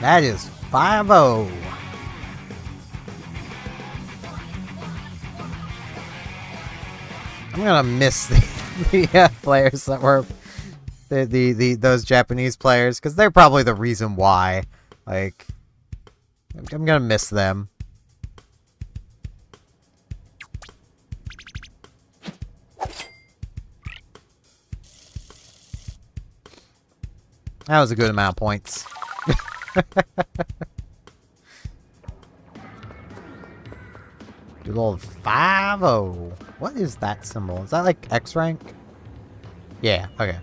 That is 5-0. I'm gonna miss the players that were those Japanese players, because they're probably the reason why. Like, I'm gonna miss them. That was a good amount of points. Good old 5-0. What is that symbol? Is that like X rank? Yeah, okay.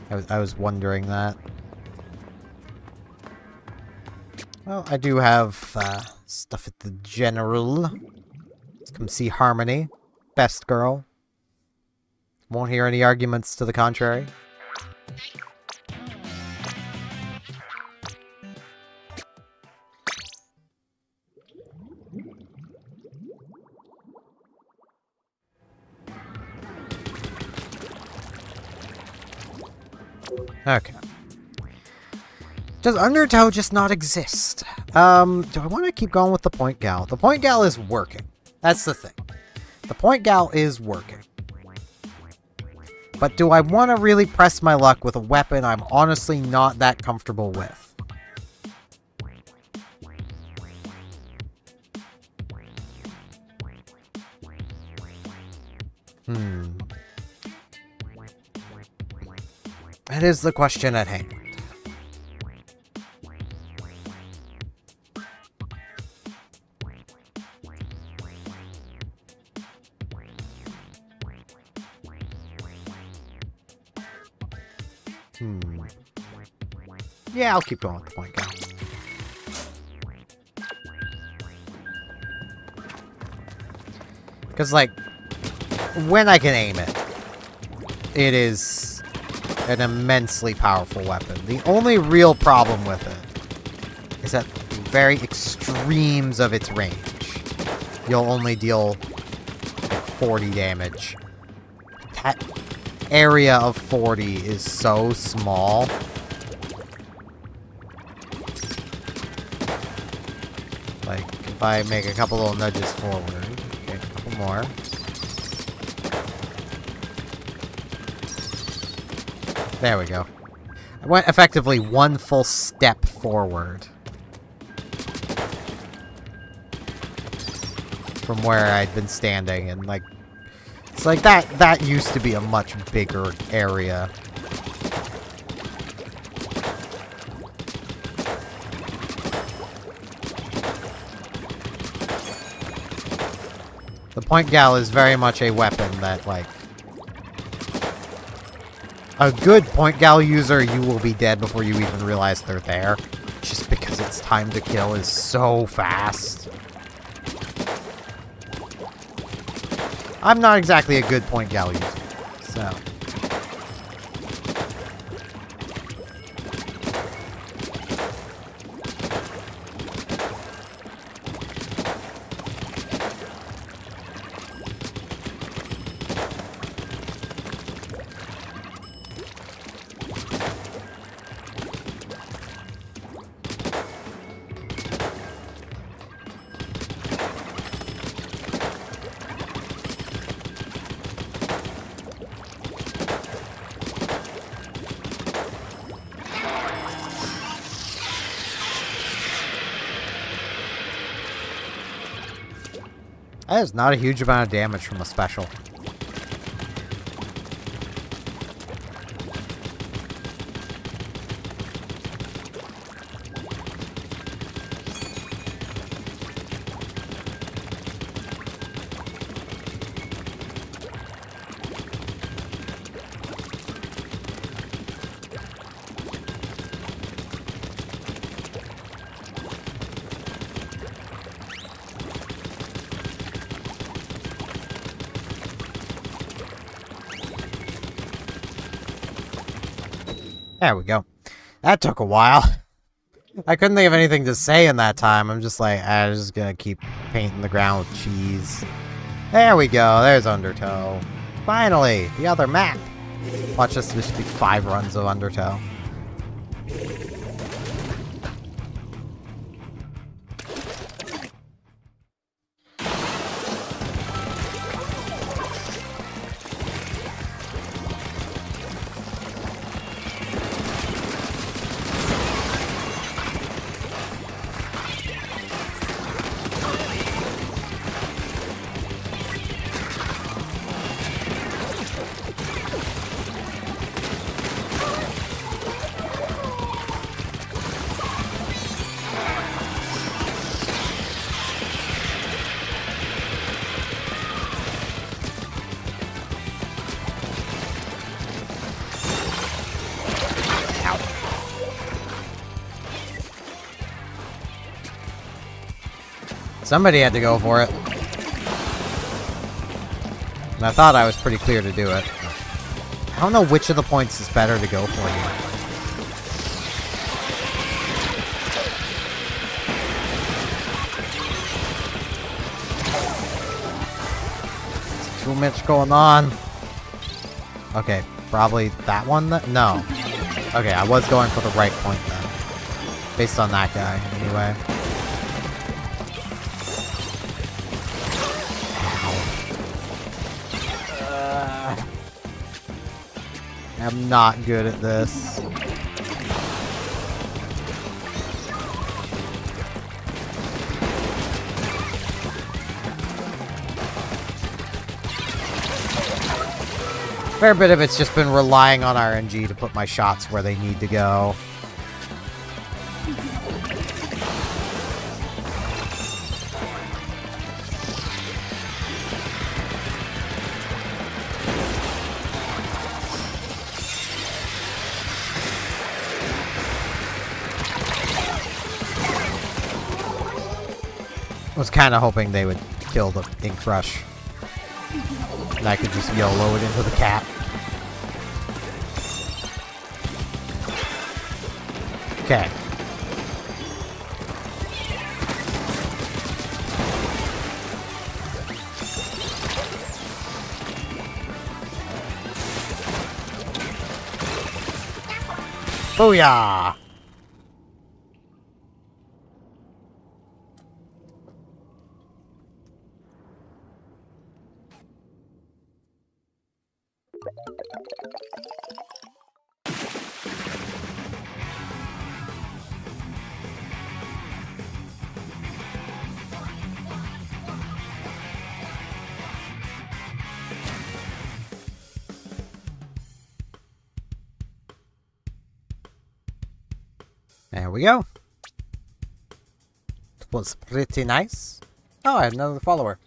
I was wondering that. Well, I do have stuff at the general. Let's come see Harmony. Best girl. Won't hear any arguments to the contrary. Okay. Does Undertow just not exist? Do I want to keep going with the Point Gal? The Point Gal is working. That's the thing. The Point Gal is working. But do I want to really press my luck with a weapon I'm honestly not that comfortable with? That is the question at hand. Yeah, I'll keep going with the Point Gal. Because, like, when I can aim it, it is an immensely powerful weapon. The only real problem with it is at the very extremes of its range. You'll only deal 40 damage. That area of 40 is so small. Like, if I make a couple little nudges forward, okay, a couple more. There we go. I went effectively one full step forward from where I'd been standing, and like, it's like that used to be a much bigger area. The point gal is very much a weapon that, like, a good point gal user, you will be dead before you even realize they're there. Just because its time to kill is so fast. I'm not exactly a good point gal user, so... That is not a huge amount of damage from a special. There we go. That took a while. I couldn't think of anything to say in that time. I'm just like, I'm just gonna keep painting the ground with cheese. There we go. There's Undertow. Finally, the other map. Watch this. This should be 5 runs of Undertow. Somebody had to go for it. And I thought I was pretty clear to do it. I don't know which of the points is better to go for here. There's too much going on. Okay, probably that one? No. Okay, I was going for the right point then. Based on that guy, anyway. I'm not good at this. Fair bit of it's just been relying on RNG to put my shots where they need to go. I was kind of hoping they would kill the ink rush. And I could just YOLO it into the cat. Okay. Booyah! There we go. It was pretty nice. Oh, I had another follower.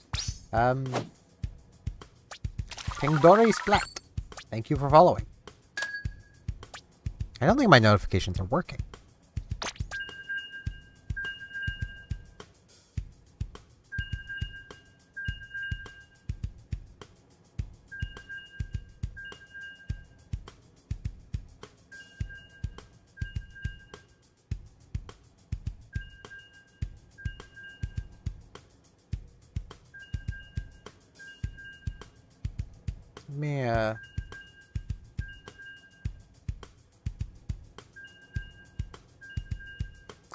Pingdory Splat. Thank you for following. I don't think my notifications are working. Yeah.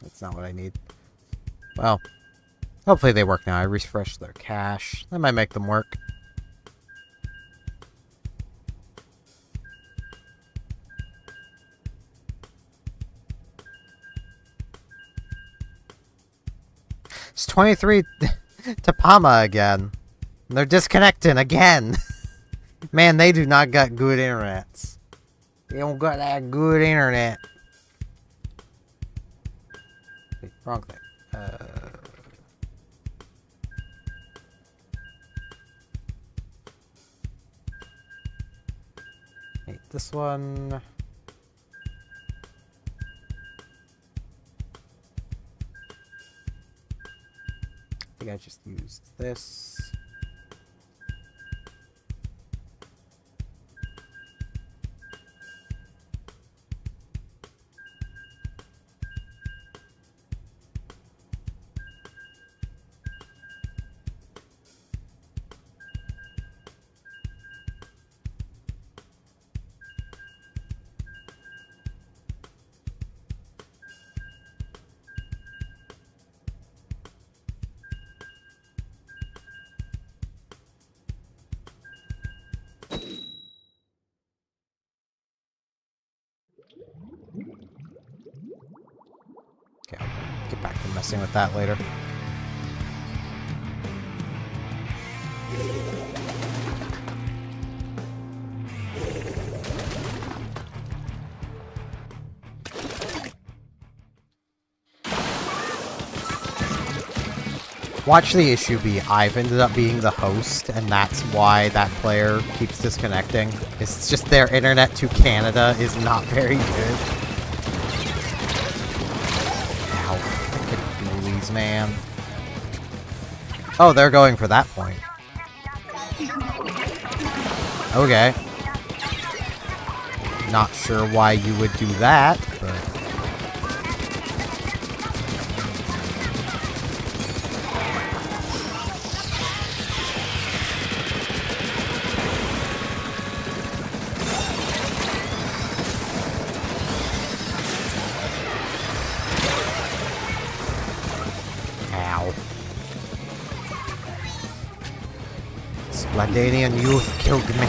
That's not what I need. Well, hopefully they work now. I refreshed their cache. That might make them work. It's 23 Tapama again. They're disconnecting again. Man, they do not got good internets. They don't got that good internet. Wait, wrong thing. Wait, this one. I think I just used this. Okay, I'll get back to messing with that later. Watch the issue be, I've ended up being the host, and that's why that player keeps disconnecting. It's just their internet to Canada is not very good. Ow. Freaking bullies, man. Oh, they're going for that point. Okay. Not sure why you would do that, but... Spladanian youth killed me.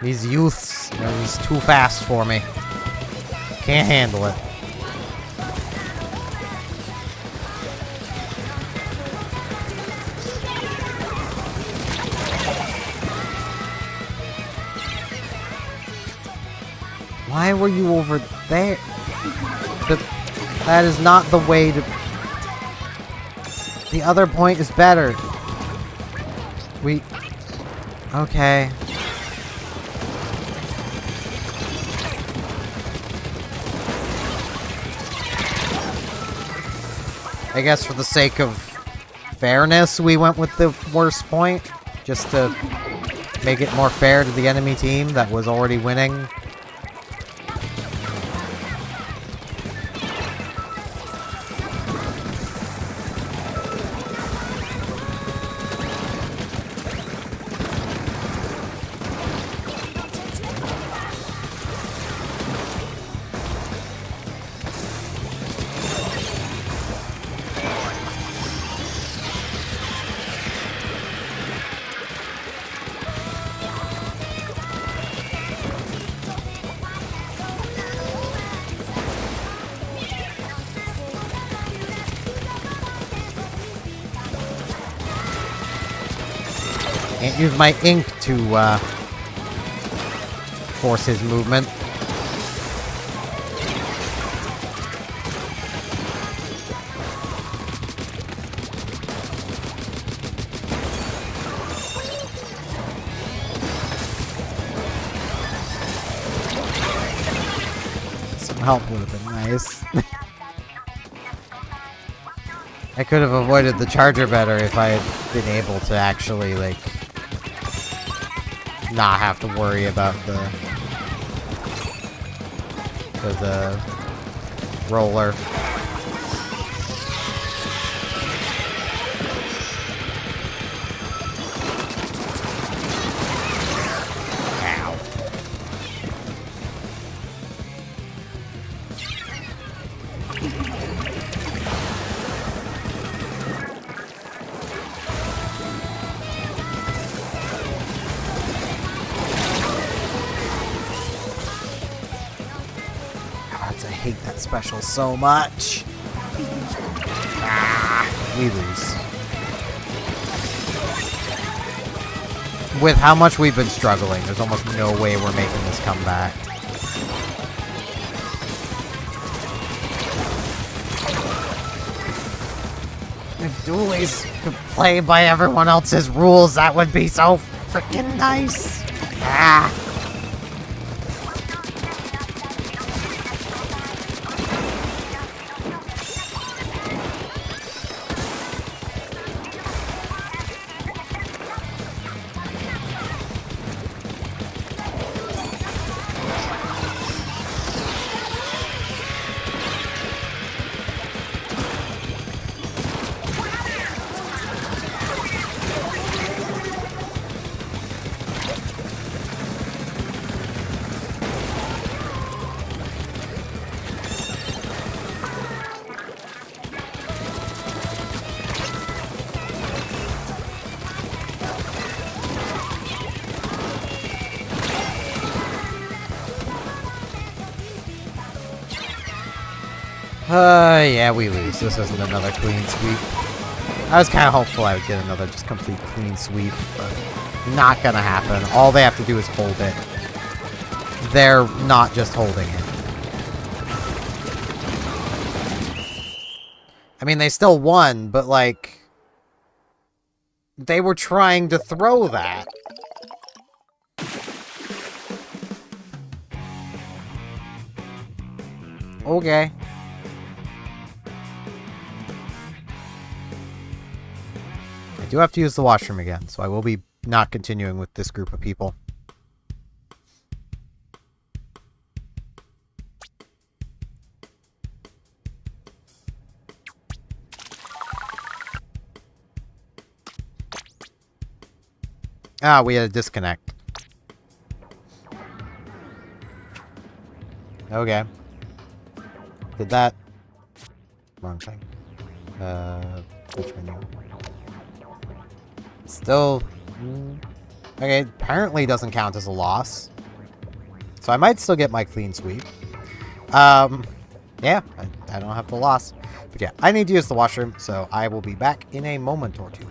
These youths are just too fast for me. Can't handle it. Why were you over there? That is not the way to... The other point is better. Okay. I guess for the sake of fairness, we went with the worst point. Just to make it more fair to the enemy team that was already winning. Can't use my ink to force his movement. help would have been nice. I could have avoided the charger better if I had been able to actually, like, not have to worry about the roller. Ow. I hate that special so much. Ah, we lose. With how much we've been struggling, there's almost no way we're making this comeback. If Doolies could play by everyone else's rules, that would be so freaking nice. Ah. Yeah, we lose. This isn't another clean sweep. I was kind of hopeful I would get another just complete clean sweep, but not gonna happen. All they have to do is hold it. They're not just holding it. I mean, they still won, but, like, they were trying to throw that. Okay. I do have to use the washroom again, so I will be not continuing with this group of people. Ah, we had a disconnect. Okay. Did that. Wrong thing. Switch menu. Still. Okay, apparently doesn't count as a loss. So I might still get my clean sweep. Yeah, I don't have the loss. But yeah, I need to use the washroom, so I will be back in a moment or two.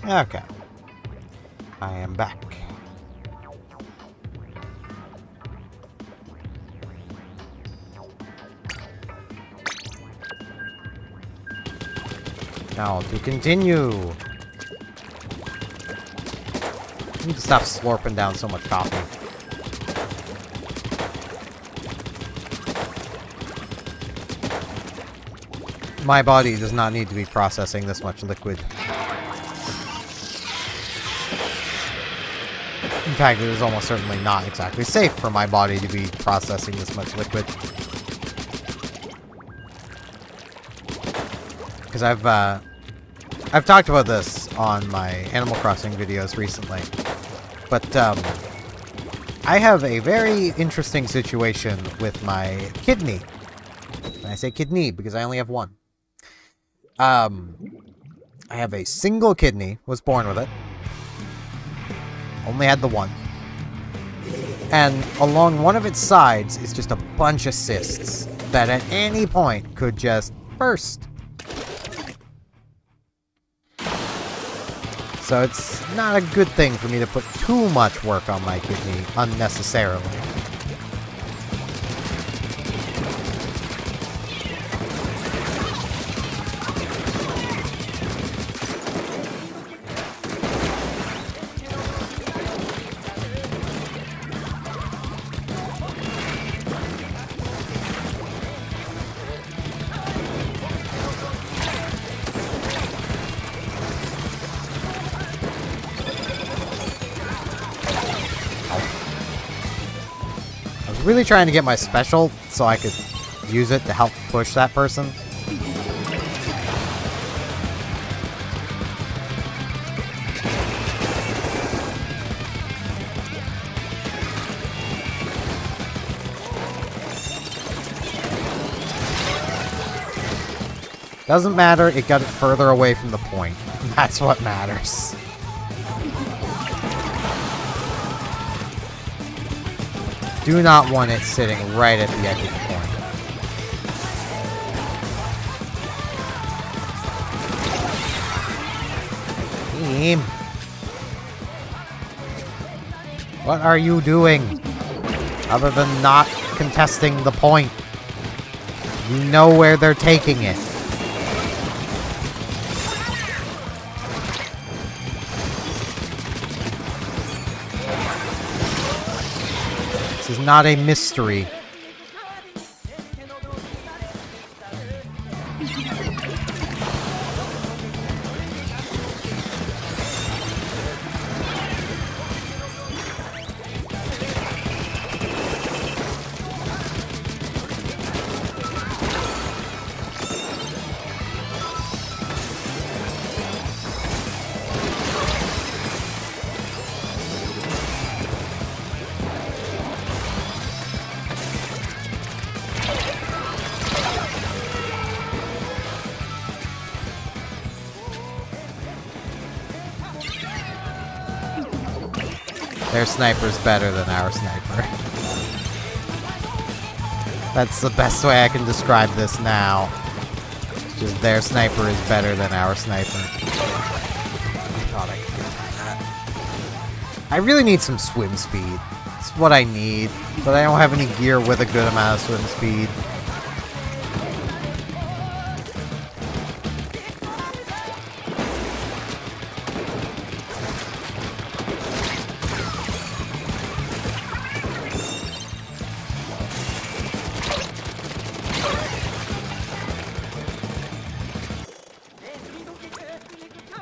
Okay. I am back. Now, to continue. I need to stop slurping down so much coffee. My body does not need to be processing this much liquid. In fact, it is almost certainly not exactly safe for my body to be processing this much liquid. Because I've talked about this on my Animal Crossing videos recently. But, I have a very interesting situation with my kidney. And I say kidney because I only have one. I have a single kidney, was born with it. Only had the one. And along one of its sides is just a bunch of cysts that at any point could just burst. So it's not a good thing for me to put too much work on my kidney unnecessarily. Really trying to get my special so I could use it to help push that person. Doesn't matter, it got it further away from the point. That's what matters. Do not want it sitting right at the edge of the point. Team. What are you doing? Other than not contesting the point. You know where they're taking it. This is not a mystery. Their sniper's better than our sniper. That's the best way I can describe this now. Just their sniper is better than our sniper. I thought I could get that. I really need some swim speed. It's what I need, but I don't have any gear with a good amount of swim speed.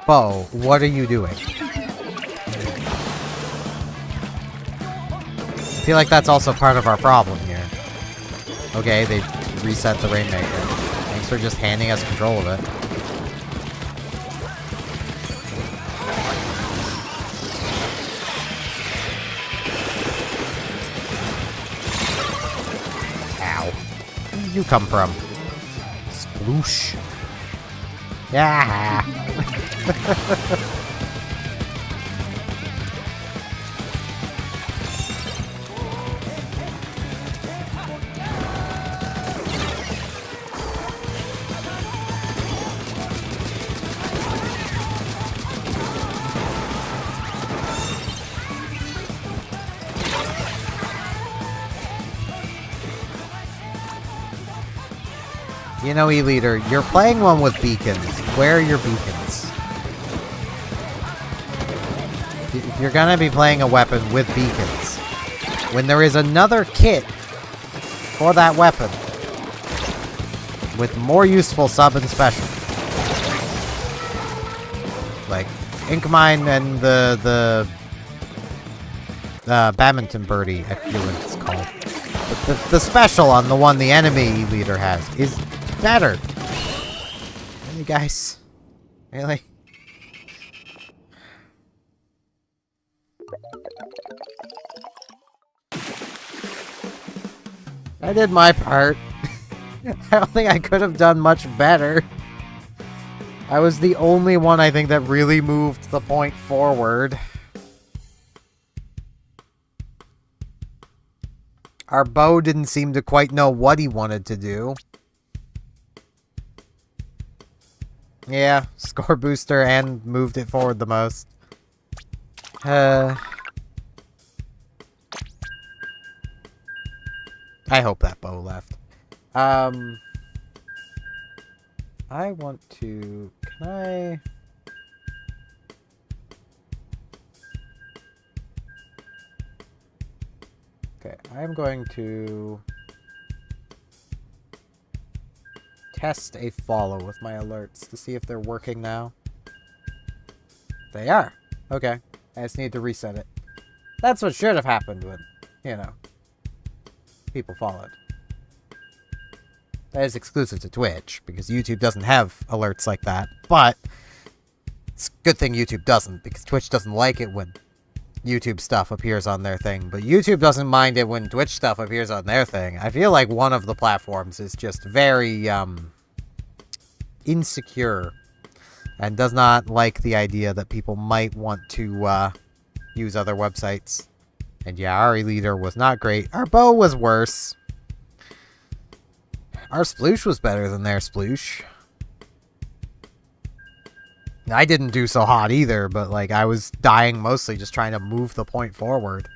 Bo, what are you doing? I feel like that's also part of our problem here. Okay, they reset the Rainmaker. Thanks for just handing us control of it. Ow. Where did you come from? Sploosh. Yeah. You know, E-Leader, you're playing one with beacons. Where are your beacons? If you're gonna be playing a weapon with beacons, when there is another kit for that weapon with more useful sub and special, like Ink Mine and the Badminton Birdie, I feel like it's called. But the special on the one the enemy leader has is better. Really, guys? Really? I did my part. I don't think I could have done much better. I was the only one, I think, that really moved the point forward. Our bow didn't seem to quite know what he wanted to do. Yeah, score booster and moved it forward the most. I hope that bow left. I want to... Can I... Okay, I'm going to... test a follow with my alerts to see if they're working now. They are. Okay. I just need to reset it. That's what should have happened when, you know, people followed. That is exclusive to Twitch, because YouTube doesn't have alerts like that. But it's a good thing YouTube doesn't, because Twitch doesn't like it when YouTube stuff appears on their thing. But YouTube doesn't mind it when Twitch stuff appears on their thing. I feel like one of the platforms is just very insecure and does not like the idea that people might want to use other websites. And yeah, our leader was not great. Our bow was worse. Our sploosh was better than their sploosh. I didn't do so hot either, but like I was dying mostly just trying to move the point forward.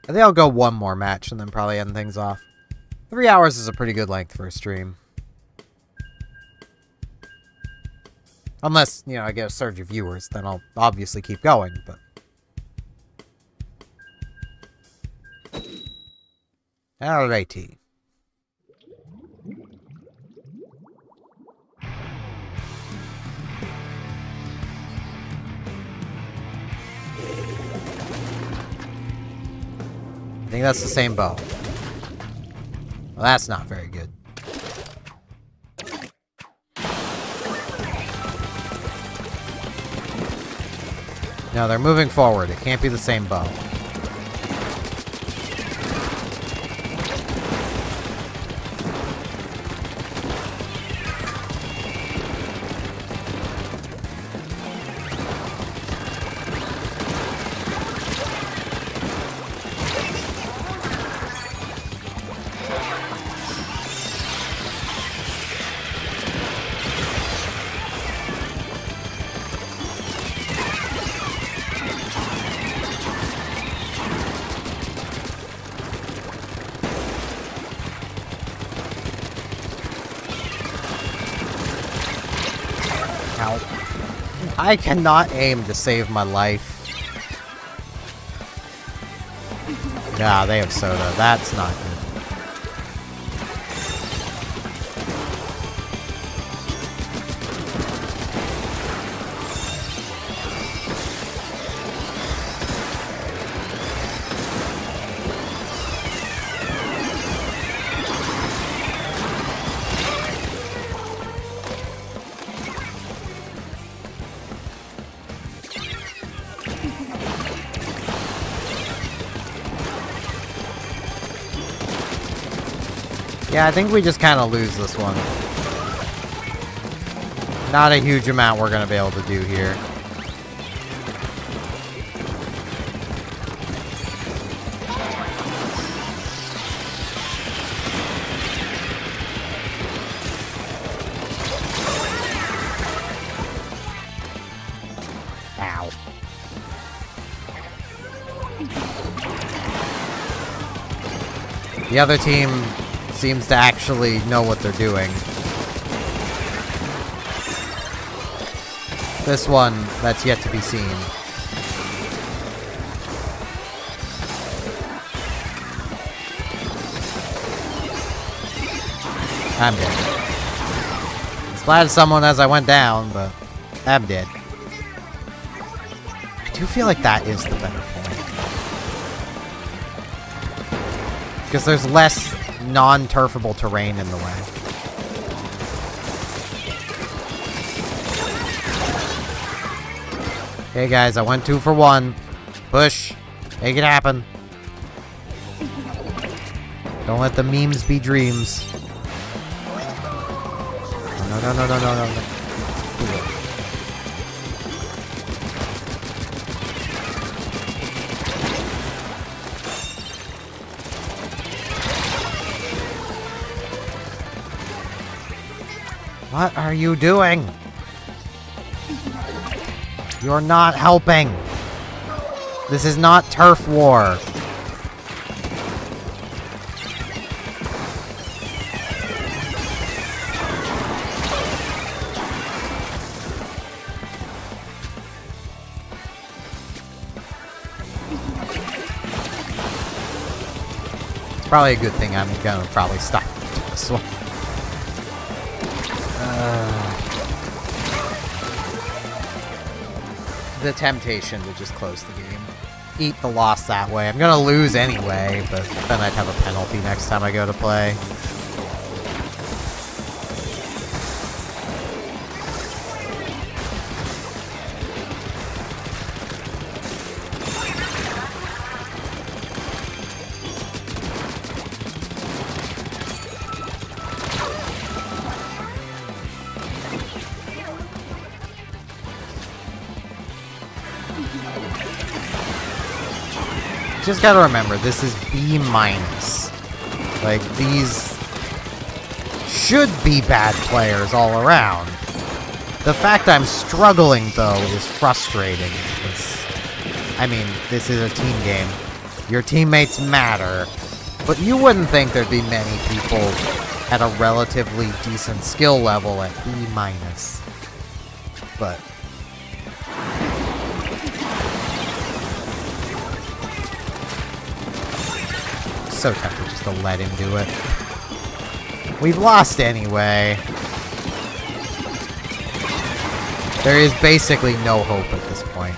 I think I'll go one more match and then probably end things off. 3 hours is a pretty good length for a stream. Unless, you know, I get a surge of viewers, then I'll obviously keep going, but... Alrighty. I think that's the same bow. Well, that's not very good. No, they're moving forward. It can't be the same bow. I cannot aim to save my life. Yeah, they have soda. That's not good. Yeah, I think we just kind of lose this one. Not a huge amount we're going to be able to do here. Ow. The other team seems to actually know what they're doing. This one, that's yet to be seen. I'm dead. Splatted someone as I went down, but I'm dead. I do feel like that is the better point. Because there's less non-turfable terrain in the way. Hey guys, I went 2 for 1. Push. Make it happen. Don't let the memes be dreams. No, no, no, no, no, no, no. What are you doing? You're not helping. This is not turf war. It's probably a good thing I'm gonna probably stop this one. The temptation to just close the game. Eat the loss that way. I'm gonna lose anyway, but then I'd have a penalty next time I go to play. Just gotta remember, this is B-. Like, these should be bad players all around. The fact I'm struggling, though, is frustrating. I mean, this is a team game. Your teammates matter. But you wouldn't think there'd be many people at a relatively decent skill level at B-. But so tempted just to let him do it. We've lost anyway. There is basically no hope at this point.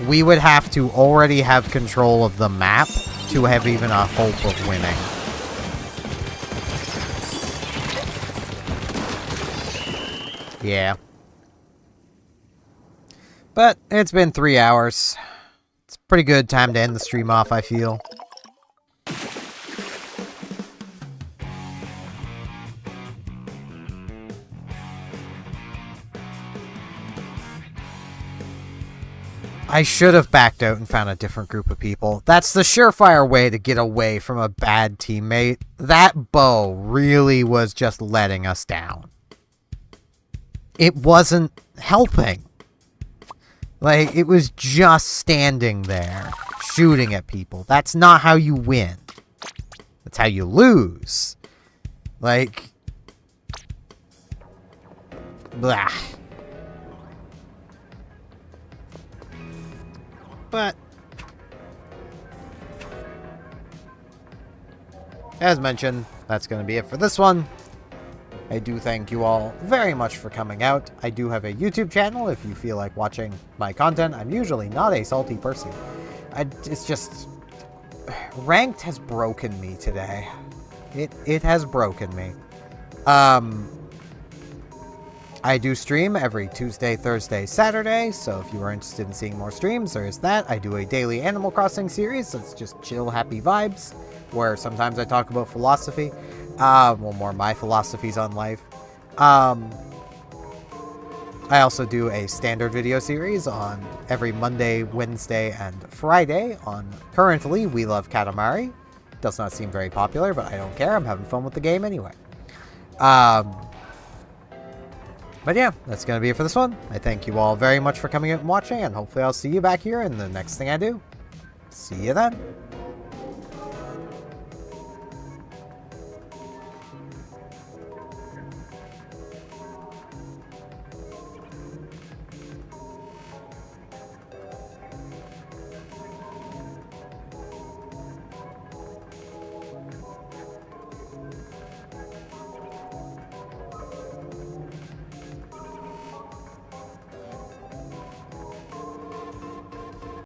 We would have to already have control of the map to have even a hope of winning. Yeah. But it's been 3 hours. It's a pretty good time to end the stream off, I feel. I should have backed out and found a different group of people. That's the surefire way to get away from a bad teammate. That bow really was just letting us down. It wasn't helping. Like, it was just standing there, shooting at people. That's not how you win. That's how you lose. Like, blah. But as mentioned, that's going to be it for this one. I do thank you all very much for coming out. I do have a YouTube channel if you feel like watching my content. I'm usually not a salty person. It's just... Ranked has broken me today. It has broken me. I do stream every Tuesday, Thursday, Saturday, so if you are interested in seeing more streams, there is that. I do a daily Animal Crossing series that's just chill, happy vibes, where sometimes I talk about philosophy. Well, more my philosophies on life. I also do a standard video series on every Monday, Wednesday, and Friday on currently We Love Katamari. Does not seem very popular, but I don't care. I'm having fun with the game anyway. But yeah, that's going to be it for this one. I thank you all very much for coming out and watching, and hopefully I'll see you back here in the next thing I do. See you then.